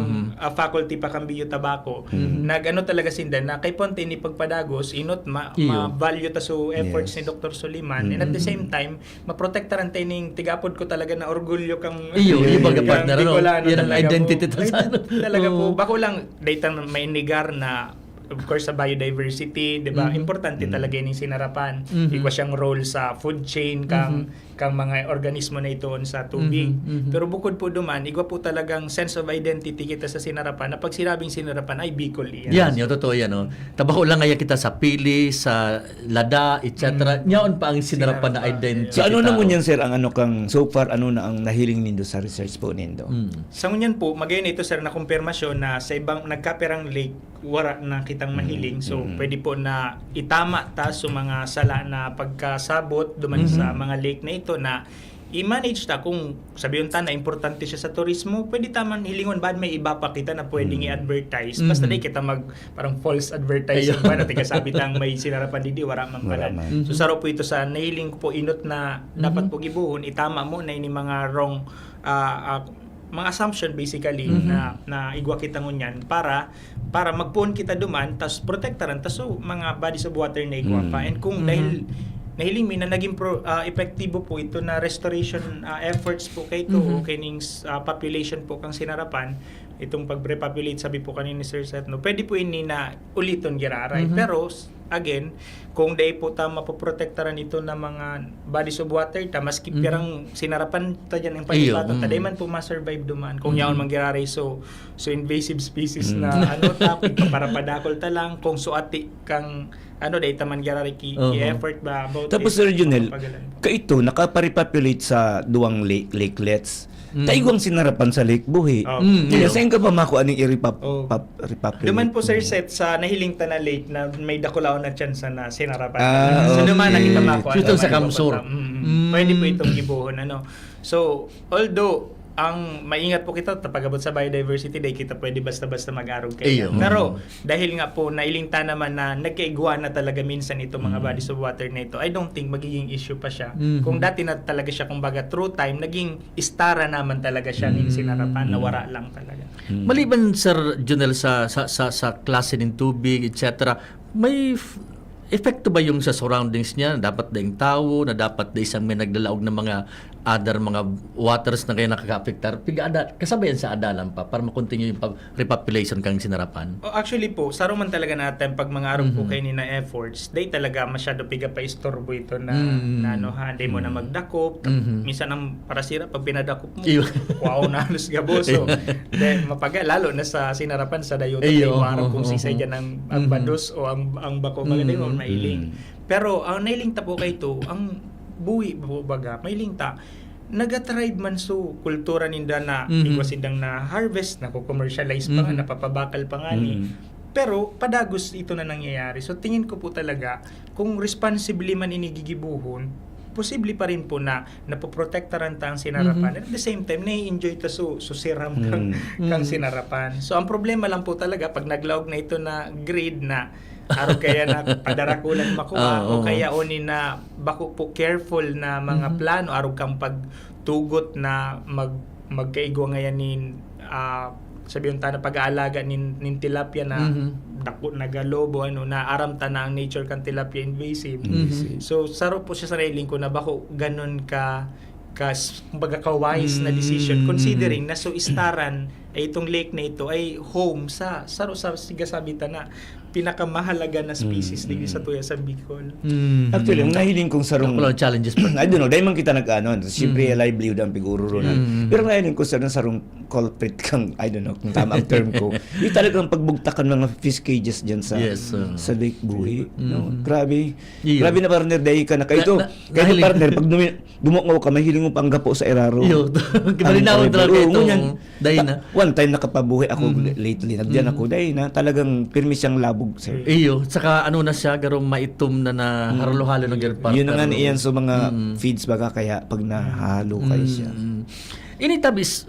faculty pa Cambio Tabaco. Nag-ano talaga sinda na kay Ponte ni pagpadagos, inot Iyo. ma-value ta so efforts Yes. ni Dr. Suliman. And at the same time, maprotektaran tayo ning tigapod ko talaga na orgulyo kang Iyo, kang baga partner, ano? Bicolano Yan ang talaga identity po. ta sa ano. Talaga po. Oo. Bako lang, data may inigar na of course sa biodiversity, 'di ba? Importante talaga yung sinarapan. Ikaw siyang role sa food chain kang mga organismo na ito sa tubig. Pero bukod po duman, igwa po talagang sense of identity kita sa sinarapan na pag sinabing sinarapan ay Bicol yan. Yan, yung totoo yan. No? Tabaho lang ngaya kita sa pili, sa lada, etc. Yaon pa ang sinarapan na identity. So ano kita, naman no? yan sir ang ano kang so far ano na ang nahiling nindo sa research po nindo? Sa ngunyan po, magayon ito sir na kumpirmasyon na sa ibang nagkaperang lake, wala na kitang mahiling. So, pwede po na itama ta sa mga sala na pagkasabot duman sa mga lake na ito na i-manage ta kung sabihin ta na importante siya sa turismo, pwede taman hilingon bad may iba pa kita na pwedeng i-advertise. Basta di kita parang false advertising ba na sabi tang may sinarapan didi wala man pala. Wala man. So saro po ito sa nahiling ko po inot na dapat po gibuhon itama mo na ini mga wrong mga assumption basically na igwa kita ngunyan para magpuon kita duman tas protektaran tas so mga bodies of water na igwa pa and kung dahil nahiling mi na naging epektibo po ito na restoration efforts po kay ito o kining population po kang sinarapan itong pag-repopulate sabi po kanina ni Sir Seth no pwede po ini na uliton giraray pero again kung day po ta mapoprotektaran ito na mga bodies of water ta maski pirang sinarapan ta dyan ang panipato ta day man po ma-survive duman kung yaon man giraray so invasive species na ano ta para padakol ta lang kung suati kang ano day ta man giraray ki effort ba about Tapos it, Sir Junel, pagalan po. kaito nakarepopulate sa duwang lakelets. Taigwang sinarapan sa Lake Buhi. Kaya saan ka pa makuha ng repopulate? Duman po Sir Seth sa nahiling ta na lake na may dakulaw na chance na sinarapan. Ah, So duman okay. nakita makuha. Dito sa duman Kamsur. po ta. Pwede po itong gibuhon ano. So although ang maingat po kita pag-abot sa biodiversity day kita pwede basta-basta mag-arog kayo. Iyo. Pero dahil nga po nailingta naman na nagkaigwa na talaga minsan ito mga bodies of water na ito, I don't think magiging issue pa siya. Kung dati na talaga siya kumbaga through time naging istara naman talaga siya ning sinarapan na wara lang talaga. Maliban Sir Junel sa klase ng tubig, etc. May epekto ba yung sa surroundings niya? Dapat na yung tao, na dapat na isang may nagdalaog ng mga other mga waters na kaya nakaka-apektar. Kasabayan sa adalan pa para makontinue yung repopulation kang sinarapan. Actually po, saro man talaga natin pag mga araw po kayo ni na efforts, day talaga masyado piga pa istorbo ito na ano ha, day mo na magdakop. Minsan ang parasira pag pinadakop mo, Iyo. wow na halos gaboso. Then mapaga lalo na sa sinarapan sa dayote Iyo. day araw kung sisay dyan ang bados o ang bako maganda mo mailing. Pero ang nailing ta po kay to, ang buhi baga mailing ta nagatried man so kultura ninda na ikwas indang na harvest na commercialize pa nga napapabakal pa nga ni pero padagos ito na nangyayari so tingin ko po talaga kung responsibly man inigigibuhon posible pa rin po na napoprotektaran ta ang sinarapan at the same time nai-enjoy ta so siram kang sinarapan so ang problema lang po talaga pag naglawag na ito na grade na araw kaya na padarakulan makuha o kaya oni na bako po careful na mga plano araw kang pagtugot na magkaigwa ngayon nin sabihin ta na pag-aalaga nin tilapia na dako na galobo ano na aram ta na ang nature kan tilapia invasive. So saro po siya sa railing ko na bako ganun kumbaga ka-wise na decision considering na so istaran ay itong lake na ito ay home sa sigasabi ta na pinakamahalaga na species dito sa tuya sa Bicol. Actually, ang nahiling kong sarong Walang challenges pa. I don't know, dahil man kita nag-ano, siyempre livelihood ang pigururo na. Pero nahiling ko sarong culprit kang, I don't know, kung tama ang term ko. Yung talagang pagbugtakan mga fish cages dyan sa sa Lake Buhi. No? Grabe. Yeah. Grabe na partner, dahil ka na. Kahit Na- kahit nahiling- partner, dumungaw ka, mahiling mo pang gapo sa eraro. Yo, kibalinaw talaga ito. Dahil na. One time nakapabuhi ako lately. Nagdiyan ako dahil na talagang pirmi siyang labog, sir. Iyo, saka ano na siya, garong maitom na haralo-halo ng girl partner. Yun na nga iyan sa mga feeds baga kaya pag nahalo kayo siya. Initabis,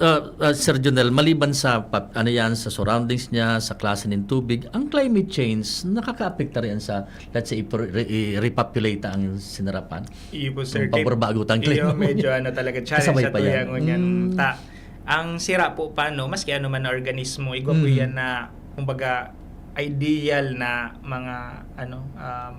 Sir Jonel, maliban sa ano yan, sa surroundings niya, sa klase ng tubig, ang climate change, nakaka-apekta rin sa, let's say, repopulate ang sinarapan. Iyo po sir. Kung paborbago ang Iyo climate. medyo talaga challenge Kasabay sa pa yan. tuyang yan. Ang sira po paano, maski ano man na organismo, igwa po yan na, kumbaga, ideal na mga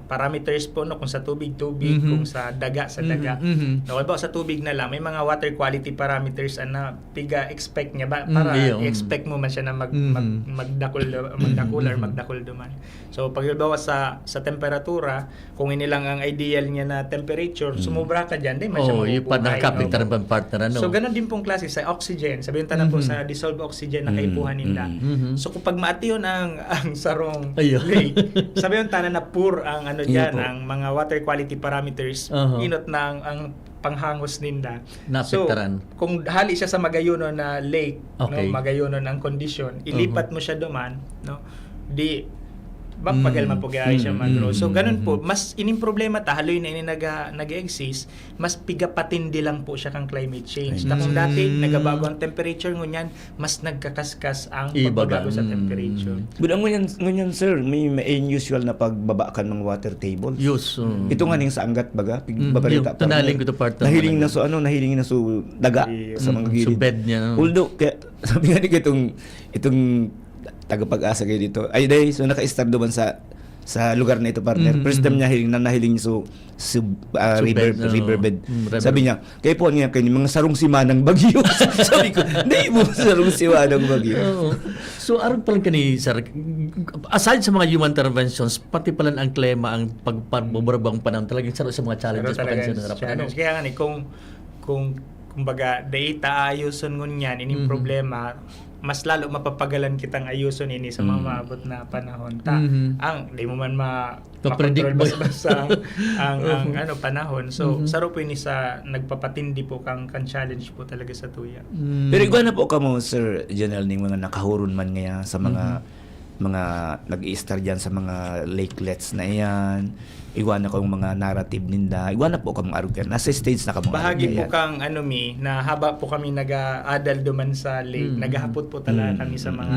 parameters po no, kung sa tubig kung sa daga no, ba sa tubig na lang may mga water quality parameters na piga expect niya ba para expect mo man siya na magdakol or magdakol duman. So pag halimbawa sa temperatura, kung ini lang ang ideal niya na temperature, sumobra ka diyan, di man siya yung pa nakakapektar ng partner ano. So ganun din pong klase sa oxygen, sabihin tanan po sa dissolved oxygen na kaipuhan nila. So kung pag maatiyon ang sarong lake, sabihin tanan na poor ang ano diyan, ang mga water quality parameters, inot na ang panghangos ninda. Naapektaran. So, kung hali siya sa magayono na lake, Okay. no, magayono ang kondisyon, ilipat mo siya duman, no, di pagal man po gaya siya mag-grow. So, ganun po. Mas ining problema ta, haloy na ini nag-exist, mas pigapatindi lang po siya kang climate change. Na kung dati, nagabago ang temperature ngunyan, mas nagkakaskas ang pagbabago sa temperature. But ang ngunyan sir, may unusual na pagbaba ka ng water table. Yes. Ito nga ning sa anggat baga, babalita Yung tunaling ko to partner. nahiling na so nahiling na so daga sa mga gilid. So bed niya. No? Although, kaya, sabi nga nito itong tagapag-asa kayo dito. Ay, day, so naka-start doon sa lugar na ito, partner. First time niya nahiling so riverbed. Sabi niya, kayo po niya, kayo mga sarong simanang bagyo. Sabi ko, hindi mo sarong simanang bagyo. So, aron pa lang kani, sir, aside sa mga human interventions, pati pala ang klima, ang pagbubarbang panahon, talagang saro sa mga challenges pa kayo sa harapan. Kaya nga kung kumbaga data ayuson ngunyan ining problema, mas lalo mapapagalan kitang ayuson ini sa mga maabot na panahon ang di mo man Predict mo basta ang panahon. So saro po ini sa nagpapatindi po kang challenge po talaga sa tuya. Pero ikaw na po ka mo, Sir Janelle, ning mga nakahuron man ngayon sa mga nag-i-star dyan sa mga lakelets na iyan. Iwan na kong mga narrative ninda. Iwan na po kang arugan. Nasa stage na kamo. Bahagi po kang na haba po kami nag-aadal duman sa lake. Naghahapot po talaga kami sa mga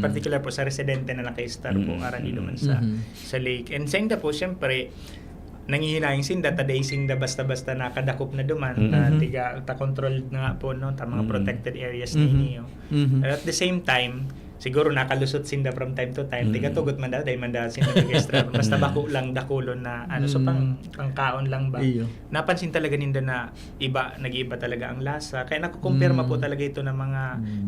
particular po sa residente na naka-star po arani duman sa lake. And sa inda po syempre nangihinayang sinda taday sinda basta-basta nakadakop na duman na tiga controlled na nga po no ta mga protected areas ninyo. At the same time siguro nakalusot sinda from time to time. Tiga tugot man dahil man dahil sinda nag-extra. Basta bako lang dakulon na so pang kaon lang ba. Napansin talaga ninda na nag-iiba talaga ang lasa. Kaya nakukumpirma po talaga ito ng mga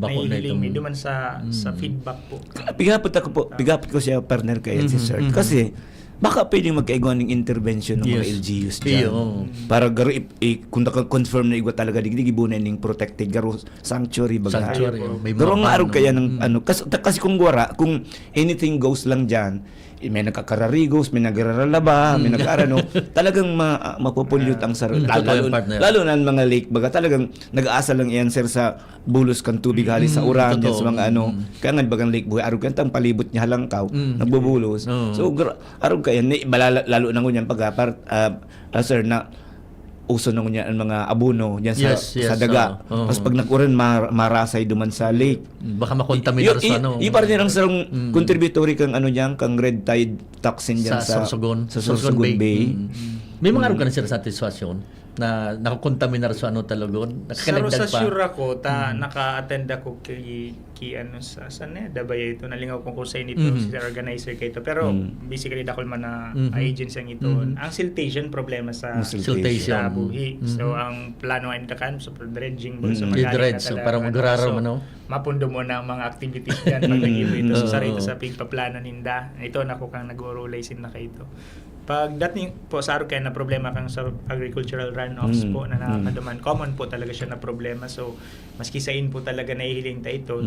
nahihiling may duman sa feedback po. Pigapot ko siya partner kay si Sir. Kasi baka pwedeng magkaigawan ng intervention ng mga LGUs dyan. Para kung naka-confirm na igwa talaga digdig ibunan ng protected garo sanctuary baga. Garo nga araw kaya ng kasi kung anything goes lang dyan, may nagkakararigos, may nagraralaba, may nag-arano, talagang mapopollute ang sarili. Lalo na ang mga lake baga, talagang nag-aasa lang yan sir sa bulos kang tubig hali sa uran, dyan sa mga kaya nga bagang lake buhay, araw kaya palibot niya halangkaw, nagbubulos. So, araw kaya, lalo na ngunyan sir, na uso na ngunyan ang mga abono dyan sa daga. Tapos pag nag-uran, marasay duman sa lake. Baka makontaminar sa parang nilang sarong contributory kang kang red tide toxin dyan sa Sorsogon Bay. May mga araw ka na sila satisfaction na nakakontaminar sa talagon. Saro sa sure ako, naka-attend ako kay saan dabay ito, nalingaw ko sa inito, si organizer kay ito. Pero basically dakol man na agency ang ito. Ang siltation problema sa buhi. So ang plano ay nakakan sa dredging mo sa magaling so para magraraw man mapundo mo na ang mga activities diyan pag nag-ibo ito. So sarito sa pigpaplano ninda. Ito nako kang nag-orolay sin na kay ito. Pagdating po sa Araucania na problema kang sa agricultural runoffs po na nakakaduman, common po talaga siya na problema. So maski sa in po talaga nahihiling ta ito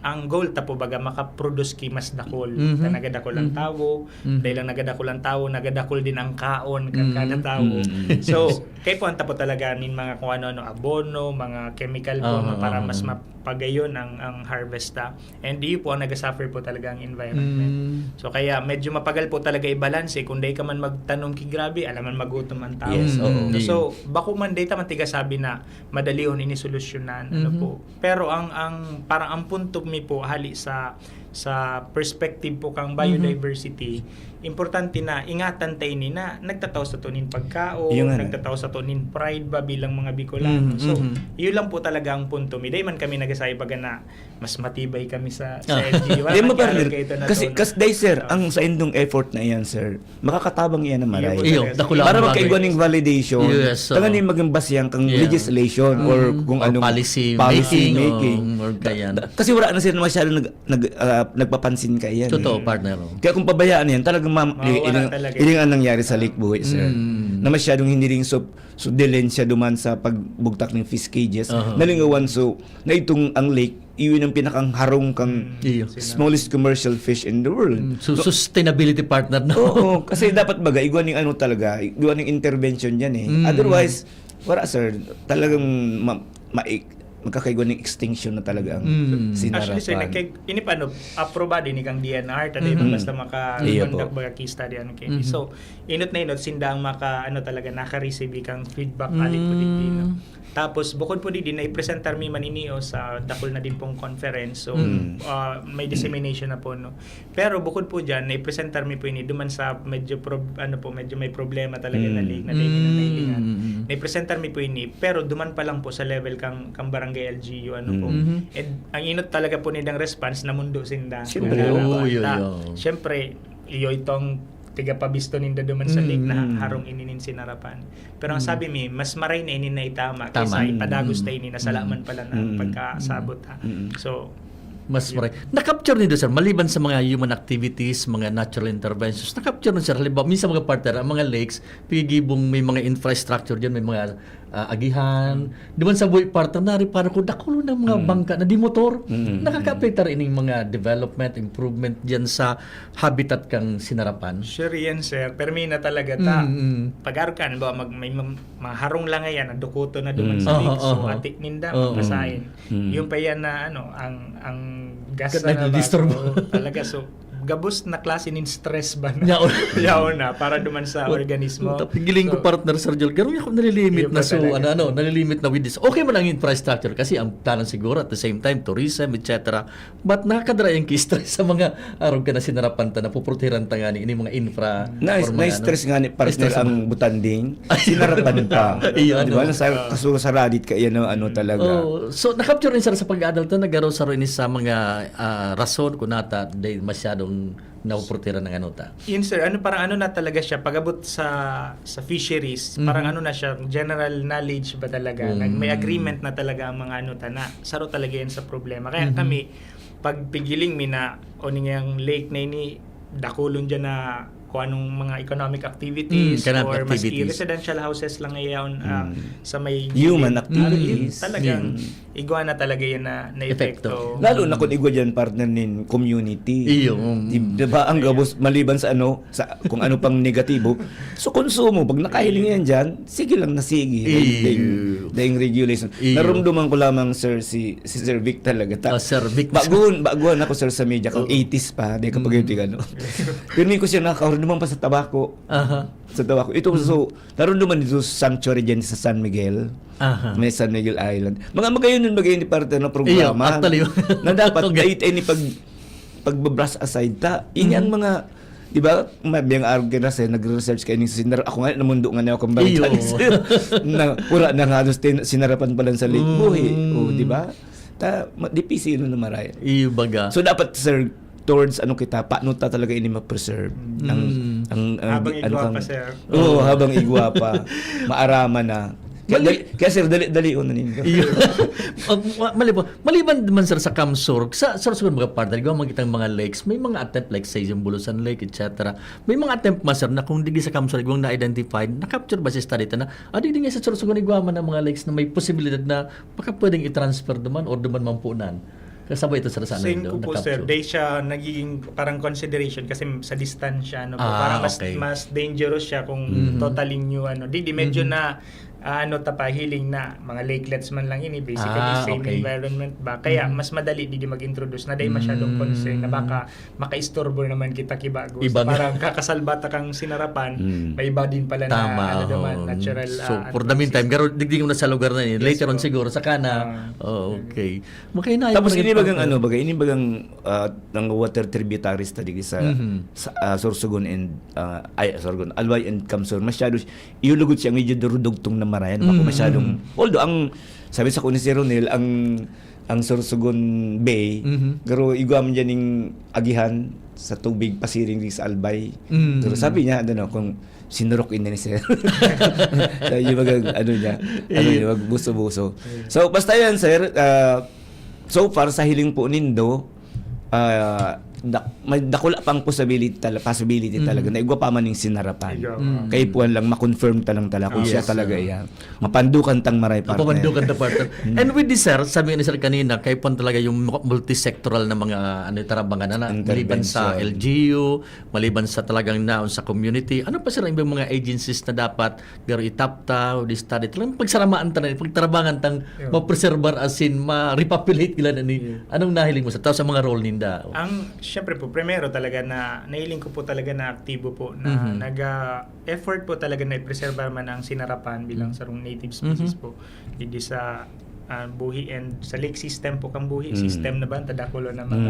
ang goal ta po baga makaproduce ki mas dakol ta nagadakol ang tawo dahil lang nagadakol ang tawo nagadakol din ang kaon kan kada tawo. So kay po anta po talaga nin mga kung ano abono, mga chemical po no, para mas mapagayon ang harvest ta. And di po ang nagasuffer po talaga ang environment. So kaya medyo mapagal po talaga i-balance kung day ka man magtanong ki grabe alaman magutom ang tao. Yes, oo. So bako man day ta man tiga sabi na madalihon ini solusyonan ano po. Pero ang parang ang punto mi po hali sa perspective po kang biodiversity, importante na ingatan tayo ni na nagtataw sa tunin pagkao, nagtataw sa tunin pride ba bilang mga Bicolano. So, yun lang po talaga ang punto. Miday man kami nagasay baga na mas matibay kami sa LGU. Di mo partner, kasi day sir, ang sa indong effort na yan sir, makakatabang yan na maray. Para magkaigwaning validation, tangan yung maging basyang kang legislation or kung anong policy making. Or ganyan. Kasi wala na sila masyado nagpapansin ka yan. Totoo, partner. Kaya kung pabayaan yan, talagang iling ang nangyari sa Lake Buhay, sir. Na masyadong hindi rin so dilensya duman sa pagbugtak ng fish cages. Nalingawan so, na itong ang lake, iyon ang pinakang harong kang smallest commercial fish in the world. So, sustainability partner na. Oo, kasi dapat baga, igwan ng ano talaga, igwan ng intervention yan eh. Otherwise, wala sir, talagang magkakaigwan ng extinction na talaga ang sinarapan. Actually, sir, ini paano, aprobado ni kang DNR, taday basta maka-conduct baga case study, ano kayo. So, inot na inot, sindang talaga, naka-receive kang feedback alit po din. Tapos, bukod po din, na-presentar mi maniniyo sa dakol na din pong conference. So, may dissemination na po, no. Pero, bukod po dyan, na-presentar mi po ini, duman sa medyo may problema talaga na lake, na lake na nailingan. Na-presentar mi po ini, pero duman pa lang po sa level kang barangay LGU, ano po. And, ang inot talaga po nidang response na mundo sinda. Siyempre, iyo itong tiga pabisto ninda duman sa lake na harong ininin sinarapan. Pero ang sabi mi, mas maray na inin na itama kaysa ipadagos na inin na salaman pala na pagkasabot ha. So, mas maray. Na-capture nito sir, maliban sa mga human activities, mga natural interventions, na-capture nito sir, halimbawa, minsan mga partner, ang mga lakes, pigibong may mga infrastructure dyan, may mga agihan. Diban sa buhay partner, nari para ko dakulo ng mga bangka na di motor. Nakaka-apektar ining mga development, improvement dyan sa habitat kang sinarapan. sure yan sir, pero may na talaga ta. Pag-arukan, may maharong lang yan, dukuto na duman sa lake. So, atik ninda, magpasahin. Yung pa yan na, ang gas na disturb talaga. So, gabos na klase nin stress ba na? Yaw na para duman sa organismo. Pigiling ko partner Sir Joel, garo ako nalilimit na so nalilimit na with this. Okay man ang infrastructure kasi ang tanan siguro at the same time tourism etc. But nakadra yung stress sa mga araw ka na sinarapan ta na puproteran ta ngani ini mga infra. Stress nga ni partner ang butanding. Sinarapan pa. Di ba? Sa Reddit ka yan talaga. So nakapture rin sir sa pag-adult na nagaro sa rin sa mga rason kung nata dahil masyadong napuportira ng ta. Yun sir, parang na talaga siya pagabot sa fisheries, parang na siya general knowledge ba talaga. May agreement na talaga ang mga na saro talaga yan sa problema. Kaya kami pagpigiling mi na yung lake na ini dakulon dyan na kung anong mga economic activities or maski residential houses lang ngayon sa may human activities. Talagang igwa na talaga yan na epekto. Lalo na kung igwa dyan partner nin community. Diba ang gabos maliban sa kung ano pang negatibo. So konsumo, pag nakahiling yan dyan, sige lang na sige. Daing regulation. Narumduman ko lamang sir si Sir Vic talaga. Sir Vic. Baguhan ako sir sa media kung 80s pa. Di kapag yung Pinunin ko siya naman pa sa tabako. Sa tabako. Ito naroon dito sa sanctuary dyan sa San Miguel. May San Miguel Island. Mga magayon ni partner na programa. Na dapat kahit any pagbabrush aside ta. Iyan mga di ba? Mabiyang organize nagre-research kayo ako nga namundo nga na ako kung bakit na wala na nga sinarapan pa lang sa Lake Buhay. Di ba? Dipisi na maray. Baga. So dapat sir towards paano ta talaga ini ma-preserve habang igwa pa sir. Habang igwa pa maarama na Kaya sir, dali na ninyo. Maliban man sir sa Kamsur, sa susunod mga partner, gawa makitang mga lakes, may mga attempt like say yung Bulusan Lake, etc. May mga attempt man sir na kung digi sa Kamsur, gawang na-identify, na-capture ba sa study ta na, di nga sa susunod gawa man ng mga lakes na may posibilidad na baka pwedeng i-transfer duman or duman mampunan. Kasabay ito sir sa Same ko po sir, day siya nagiging parang consideration kasi sa distansya po, parang okay. mas dangerous siya kung totally new di medyo na healing na mga lakelets man lang ini basically same okay. environment ba kaya mas madali di mag-introduce na day masyadong concern na baka makaistorbo naman kita kibago so, parang kakasalbata kang sinarapan may iba din pala na naman natural so for the meantime garo digdig mo na sa lugar na yun later on siguro saka na okay makainay Tapos inibagang ng water tributaries tadi sa Sorsogon and Sorsogon Albay and Kamsur masyado iulugod siya medyo durudugtong na marayan ako masyadong although ang sabi sa kuno si Ronel ang Sorsogon Bay garo igwam diyan ning agihan sa tubig pasiring di sa Albay pero sabi niya kung sinurok in ni sir so yung magbuso-buso so basta yan sir so far sa hiling po nindo may dakula pang possibility talaga na igwa pa man ning sinarapan kay puan lang ma-confirm talang kung siya talaga yan mapandukan tang maray partner mapandukan ta partner and with this sir sabi ni sir kanina kay puan talaga yung multi-sectoral na mga tarabangan na maliban sa LGU maliban sa talagang naon sa community ano pa sir ang ibang mga agencies na dapat garo itapta o di study talagang pagsaramaan tanan pagtarabangan tang ma-preserve as in ma-repopulate gila ni anong nahiling mo sa sa mga role ninda Siyempre po, primero talaga na nailing ko po talaga na aktibo po na nag-effort po talaga na i-preserve man ang sinarapan bilang sarong native species po. Hindi sa buhi and sa lake system po kang buhi system na ba tadakulo na mga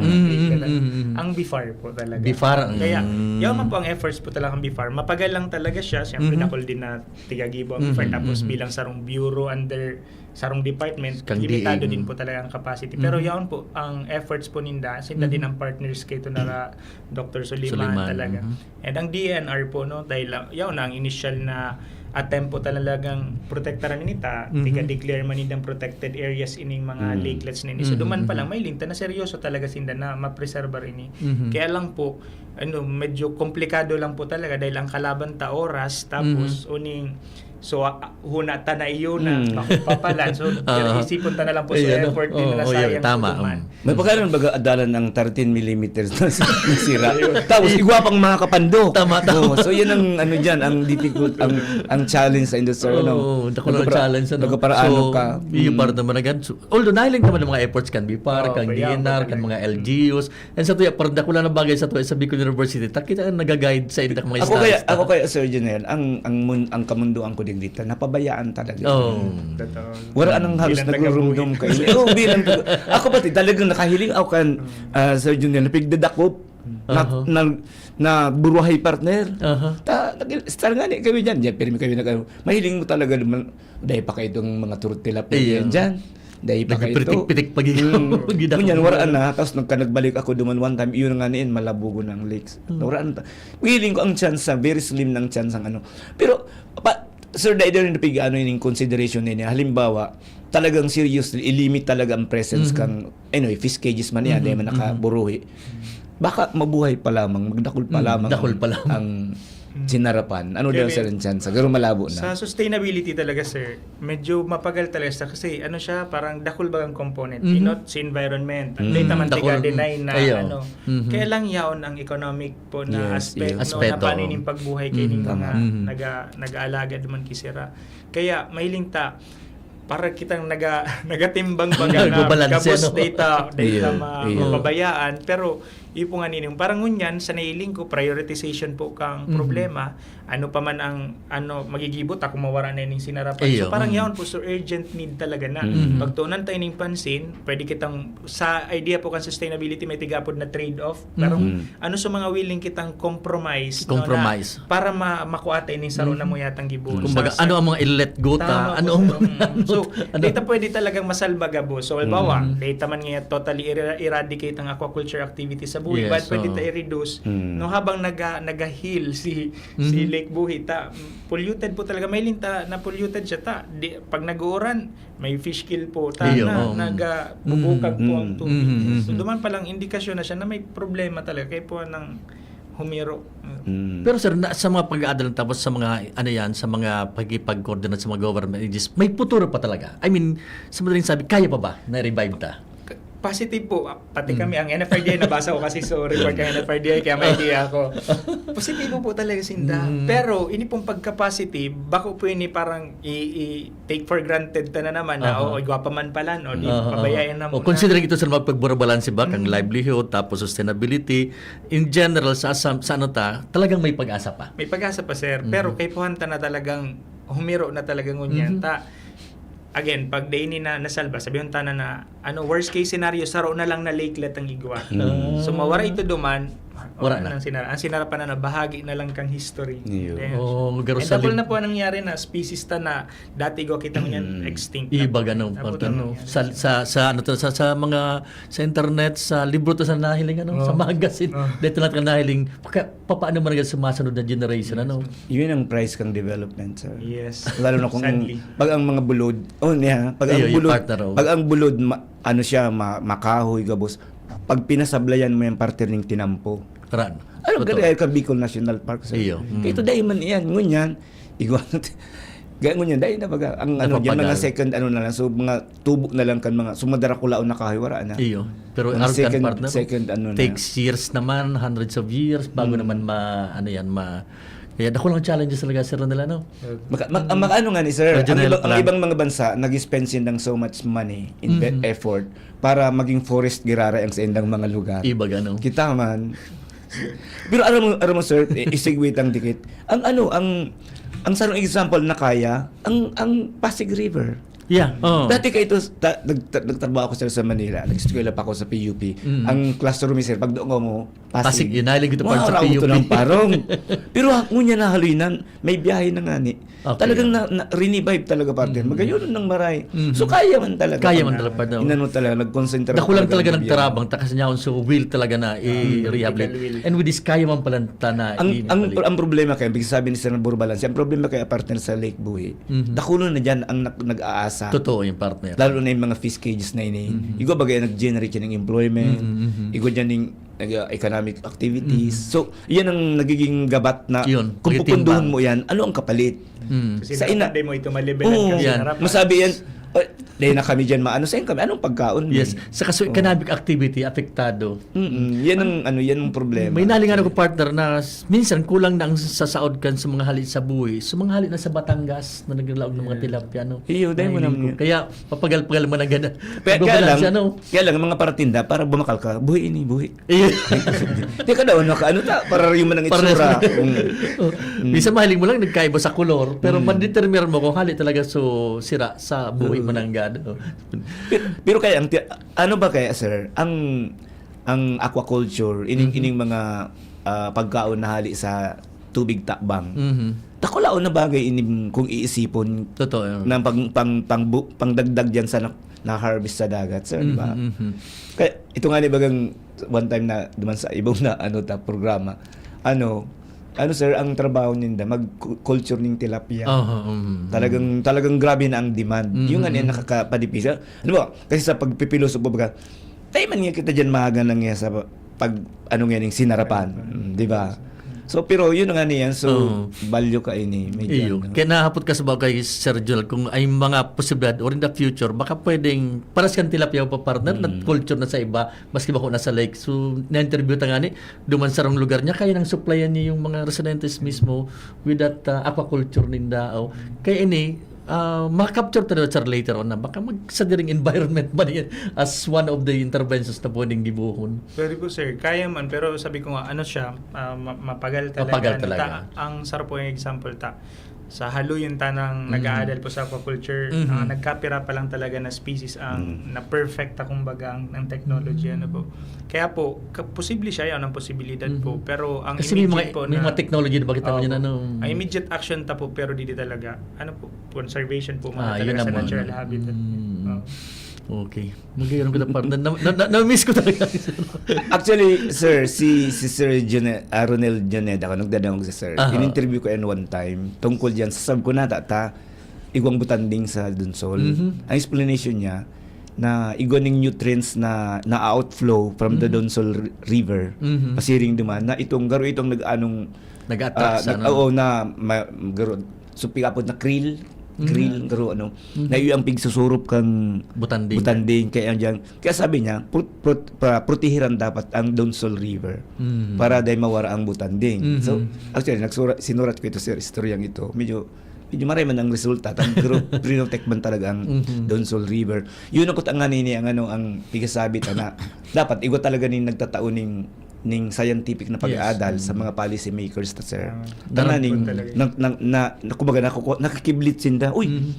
ang BIFAR po talaga. BIFAR. Kaya yaman po ang efforts po talaga ang BIFAR. Mapagal lang talaga siya. Siyempre dakol din na tigagibo ang BIFAR tapos bilang sarong bureau under sarong department, limitado din po talaga ang capacity. Pero yaon po, ang efforts po ninda, sinda din ang partners kay ito na Dr. Suleiman talaga. And ang DNR po, dahil yaon ang initial na attempt po talagang protektaran nita, tiga-declare man nindang protected areas ining mga lakelets nini. So duman pa lang, may linta na seryoso talaga sinda na ma-preserve ini. Kaya lang po, medyo komplikado lang po talaga dahil ang kalaban ta oras, tapos uning so huna ta na iyo na papalan so isipon ta na lang po sa effort din na sayang tama. May pagkaroon baga adalan ng 13 mm na sira tapos igwa pang mga kapando tama. So yan ang diyan ang difficult ang challenge sa industry dako challenge nagpapaano ka yung part naman agad although nahiling naman ng mga efforts kan BIFAR kan DNR kan mga LGUs and sa tuya parang dako na bagay sa tuya sa Bicol University kita nagaguide sa indak mga studies ako kaya Sir Janel ang kamunduan ko dito napabayaan talaga. Wala anong halos nagurumdum kayo. Bilang ako pati talagang nakahiling ako kan Sir Junior napigdadakop na buruhay partner. Star nga ni kami diyan. Pero kami mahiling mo talaga dahil pa kayo itong mga turtilap diyan. Dahil pa kayo ito. Pitik pagi. Kunyan, waraan na. Tapos nagbalik ako duman one time, yun nga niin, malabugo ng lakes. Waraan. Mahiling ko ang chance, very slim ng chance ang Pero, Sir, dahil rin yung consideration niya. Halimbawa, talagang seriously, ilimit talaga ang presence kang, fish cages man yan, dahil man nakaburuhi. Baka mabuhay pa lamang, magdakol pa lamang ang sinarapan. Ano daw sir ang chance? Garo malabo na. Sa sustainability talaga sir, medyo mapagal talaga siya kasi siya parang dakol bagang component. Not sa environment. Ang data man tiga-deny na Kaya lang yaon ang economic po na aspect na panining pagbuhay kay ning mga nag-aalaga duman kisira. Kaya mahiling ta para kitang nagatimbang baga na kapos data mapabayaan pero ipo nga ninyo parang ngunyan sa nailing ko prioritization po kang problema ano pa man ang magigibot ako mawara na ning sinarapan so parang yaon po so urgent need talaga na pagtuunan tayo ning pansin pwede kitang sa idea po kan sustainability may tigapod na trade off pero sa mga willing kitang compromise na para makuha tayo ning saro na mo yatang gibuon kumbaga ang mga i-let go ta so data pwede talagang masalbaga bo so halimbawa data man nga totally eradicate ang aquaculture activity sa buhi, Yes, but pwede oo. ta i-reduce no habang naga-heal si Lake Buhi ta polluted po talaga, may linta na polluted siya ta pag nag-uuran may fish kill po ta Iyo, na oo. nagabubukag po ang tubig. Mhm. So duman pa lang indikasyon na siya na may problema talaga kay po ng humiro. Pero sir, sa mga pag-aadal tapos sa mga ano yan, sa mga pagkipag-coordinate sa mga government agencies, may futuro pa talaga. I mean, sa madaling sabi, kaya pa ba na revive ta? Positive po. Pati kami, ang NFRDA, nabasa ko kasi so report ng NFRDA, kaya may idea ako. Positibo po talaga sinda. Pero, ini pong pagka-positive, bako po ini parang i-take for granted ta na naman na, gwapa man pala, no? Di pabayain na O muna. considering ito sa magpagbalanse ba, kang livelihood, tapos sustainability, in general, sa ano ta, talagang may pag-asa pa. May pag-asa pa, sir. Pero, kay puhanta na talagang, humiro na talagang ngunyan. Again, pag day ni na nasalba, sabihin tanan na worst case scenario saro na lang na lakelet ang igwa. So mawara ito duman, Wala na. Ang sinarapan na bahagi na lang kang history. Iyo. Ayan. Garo And sa double na po ang nangyari na species ta na dati go kita mo yan extinct. na iba po. ganun Tapos part, ano, nangyari. sa mga sa internet, sa libro to sa nahiling, ano, sa magazine, dito lang ka nahiling, paano man nga sumasunod na generation, ano. Yun ang price kang development, sir. Yes. Lalo na kung Sadly. pag ang mga bulod, pag ang Iyo, yung bulod, partner, oh. pag ang bulod ano siya makahoy gabos. Pag pinasablayan mo yung partner ng tinampo. Karan. Ano Totoo. gaya ka Bicol National Park sir. Iyo. Kaya ito dahil man iyan, ngunyan, igwa gaya ngunyan, dahil na baga, ang ano, yan mga Napapagal. second ano na lang, so mga tubo na lang kan mga, sumadara ko laon na kahoy, wala na. Iyo. Pero Mga ang second- partner, second ano na. takes years naman, hundreds of years, bago naman kaya dako lang challenges talaga sir nila, no. Ano nga ni sir, Regional ang plan. ibang mga bansa nag-spend ng so much money, effort, para maging forest girara ang sa indang mga lugar. Iba gano. Kita man. Pero alam mo sir, isigwit ang dikit. Ang sarong example na kaya, ang Pasig River. Yeah. Oh. Dati kayo ito, nagtrabaho ako sir sa Manila, nag-eskwela pa ako sa PUP. Ang classroom sir, pag doon mo, Pasig, yun, nahilig ito part sa raw ito PUP. ng parong. Pero ngunya na halinan, may biyahe na nga ni. Okay. Talagang revive talaga partner. Magayon ng maray. So kaya man talaga. Kaya man talaga, partner. Inano talaga, nag-concentrate. Dako lang talaga ang biyahe. nagtarabang takas niya so will talaga na i-rehabilitate. And with this kaya man pala na Ang problema kaya, bigla sabi ni Sir Burbalansi, ang problema kaya partner sa Lake Buhi, dakulo na dyan ang nag-aasa. totoo yung partner. Lalo na yung mga fish cages na ini. Igo bagay nag-generate yan ng employment. Igo dyan ng economic activities. So, yan ang nagiging gabat na Yun, kung pagitimbang. pupunduhan mo yan, ano ang kapalit? Kasi Sa ina- mo ito malibelan Oo, kasi yan. harapan. masabi yan, dahil na kami dyan, maano sa'yo kami, anong pagkaon mo? Yes, sa economic activity apektado. Yan ang problema. May nalingan ako partner na minsan kulang na ang sasaod kan sa mga hali sa buhay. Sa mga hali na sa Batangas na naglalaog ng mga tilapia, no. Iyo, dahil mo naman. Kaya papagal-pagal mo na gana. Kaya lang, mga paratinda, para bumakal ka, buhi ini, buhi. Eh, Di ka daw, para yung manang itsura. Bisa mahiling mo lang nagkaiba sa kolor, pero man-determine mo kung hali talaga sira sa buhay mo ng gado. pero kaya ano ba kaya sir ang aquaculture ining mga pagkaon na hali sa tubig takbang. Takulaon na bagay ining kung iisipon Totoo yun. ng pangdagdag diyan sa na harvest sa dagat sir, di ba? Kaya ito nga ni bagang one time na duman sa ibang na programa. Ano sir, ang trabaho ninda mag-culture ning tilapia. Talagang grabe na ang demand. Yung ano yan nakakapadipis. Ano ba? Kasi sa pagpipiloso po baga, tayo man nga kita dyan mahaga lang nga sa pag yung sinarapan. Di ba? So, pero yun nga niyan. So, value ka ini. Iyo. Kaya nahapot ka sa bagay, Sir Joel, kung ay mga posibilidad or in the future, baka pwedeng, paras kang tilapia pa partner, nag-culture na sa iba, maski ba kung nasa lake. So, na-interview ta nga ni, duman sa rong lugar niya, kaya nang supplyan niya yung mga residentes mismo with that aquaculture ninda. Kaya ini, makapture talaga sir later on na baka magsadiring environment ba niyan as one of the interventions na pwedeng gibuhon. Pwede po sir, kaya man, pero sabi ko nga, siya, mapagal talaga. Mapagal talaga. Ang sarap po yung example sa haluyin tanang nag-aadal po sa aquaculture, nagkapira pa lang talaga na species ang na perfect kumbaga ang technology po. Kaya po, posible siya yan ang posibilidad po, pero ang Kasi may immediate mga, may mga technology na bakit naman yun ang immediate action ta po pero di talaga conservation po mga yun talaga sa naman. natural habitat. Okay. Magayon ko na partner. Na-miss ko talaga. Actually, sir, si Sir Ronel Joneda, ako nagdadangog si Sir. Aha. In-interview ko yan one time. Tungkol dyan, sasab ko na igwang butanding sa Dunsol. Ang explanation niya, na igwaning nutrients na outflow from the Dunsol River, pasiring duman, na itong nag-anong Nag-attract sa garo, so pigapod na krill garo na iyo ang pigsusurup kang butanding kaya diyan kaya sabi niya protehiran dapat ang Dunsol River para dai mawara ang butanding. So actually sinurat ko ito sa istoryang ito, medyo maray man ang resulta tan pero protect man talaga ang Dunsol River. Yun ang kutangan ni ang pigasabi na dapat igo talaga ni nagtataon ning scientific na pag-aadal sa mga policy makers ta sir. Tananing kumbaga nakakiblit sinda. Uy,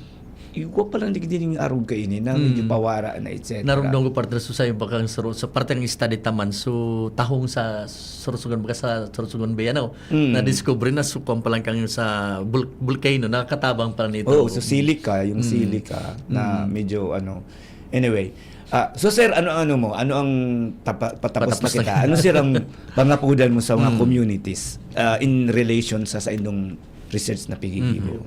igo pa lang digding arog ka ini na medyo pawara na etc. Narumdong ko partner so sa bakang sa parte ng study taman so tahong sa Sorsogon baka sa Sorsogon Bay na discover na sukom pa lang kang sa volcano nakatabang pa nito. Oh, so silica, yung silica na medyo anyway. So sir, ano ang patapos na kita? Ano sir ang pangapudan mo sa mga communities in relation sa inyong research na pigigibo?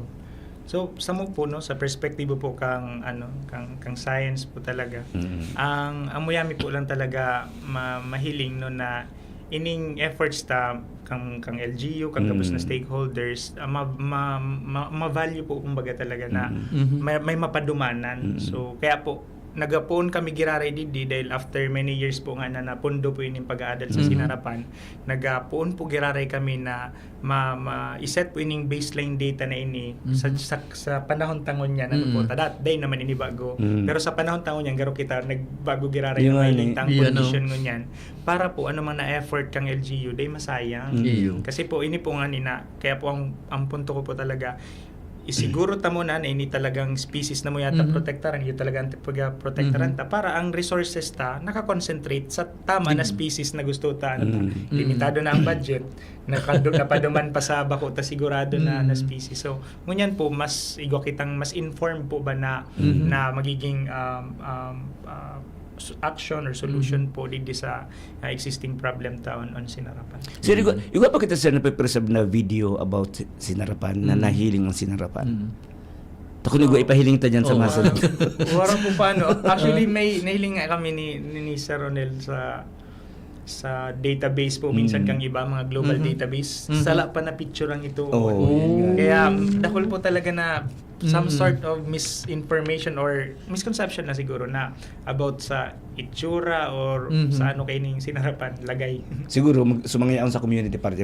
So sa mo po sa perspektibo po kang science po talaga. Ang muyami po lang talaga mahiling na ining efforts kang LGU kang tapos na stakeholders ma-value po kumbaga talaga na may mapadumanan. So kaya po nagapoon kami giraray didi dahil after many years po nga na napundo po yun yung pag-aadal sa Sinarapan, nagapoon po giraray kami na iset po ining baseline data na ini sa panahon tangon niya na po tadat day naman ini bago pero sa panahon tangon niya garo kita nagbago giraray Yung na mailing tang condition ngunyan para po ano man na effort kang LGU day masayang kasi po ini po nga nina kaya po ang punto ko po talaga isiguro ta mo na ini talagang species na mo yata protektaran, yung talagang protektaran ta para ang resources ta nakakonsentrate sa tama na species na gusto ta. Limitado na ang budget, napaduman pa sa bako ta sigurado na species. So, ngunyan po mas kitang mas informed po ba na magiging action or solution po dito sa existing problem on Sinarapan. Sir, igo pa kita sir na-preserve na video about Sinarapan na nahiling ng Sinarapan. Tako nigo ipahiling ta dyan sa mga Warang po paano. Actually, may nahiling nga kami ni Sir Ronel sa database po minsan kang iba mga global database sala pa na picture ang ito. Kaya dakol po talaga na some sort of misinformation or misconception na siguro na about sa itsura or sa kay ning Sinarapan lagay. Siguro sumangyaon sa community para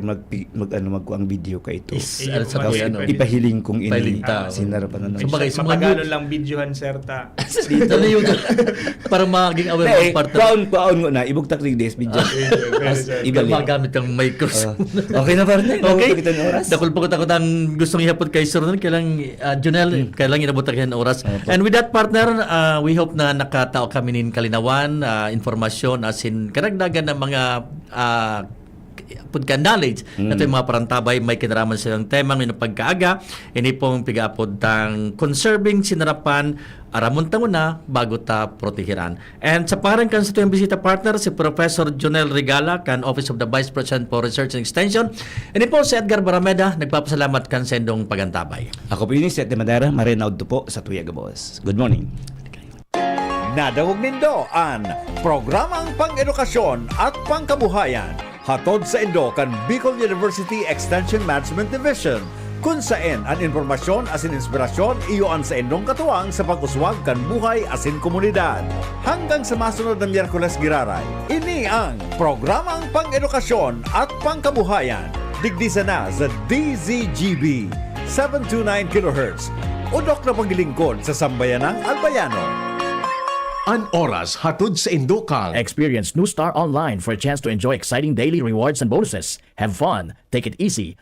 magkuang video ka ito. Ipahiling Ipahiling kong ini Sinarapan So, bagay, mapagano lang videohan serta. Dito na yung para maging aware ng part. Kuaon mo na ibugtak rig des video. Ibalik magamit ang microscope. Okay na partner. Okay. Kita ng oras. Dakol pa ko ang gustong ihapot kay Sir Ronel kailang Junel kailang inabot ang oras. And with that partner, we hope na nakatao kami nin kalinawan, informasyon asin karagdagan ng mga pagka knowledge na ito yung mga parantabay may kinaraman silang temang yung pagkaaga ini pong pigapod tang conserving Sinarapan aramon tango na bago ta protehiran. And sa parang kan sa tuyong bisita partner si Professor Jonel Regala kan Office of the Vice President for Research and Extension ini po si Edgar Barameda nagpapasalamat kan sendong pagantabay. Ako po yun si Sete Madera, marinaud to po sa Tuyaga Boss. Good morning. Nadawog nindo ang programang pang-edukasyon at pangkabuhayan hatod sa Indo kan Bicol University Extension Management Division kung saan ang informasyon asin inspirasyon iyoan sa Indong katuwang sa pag-uswag kan buhay asin komunidad. Hanggang sa masunod na Miyerkules giraray, ini ang programang pang-edukasyon at pangkabuhayan. Digdisa na sa DZGB 729 kHz. Udok na paglilingkod sa sambayanang Albayano. An oras hatod sa Indokang. Experience New Star Online for a chance to enjoy exciting daily rewards and bonuses. Have fun, take it easy,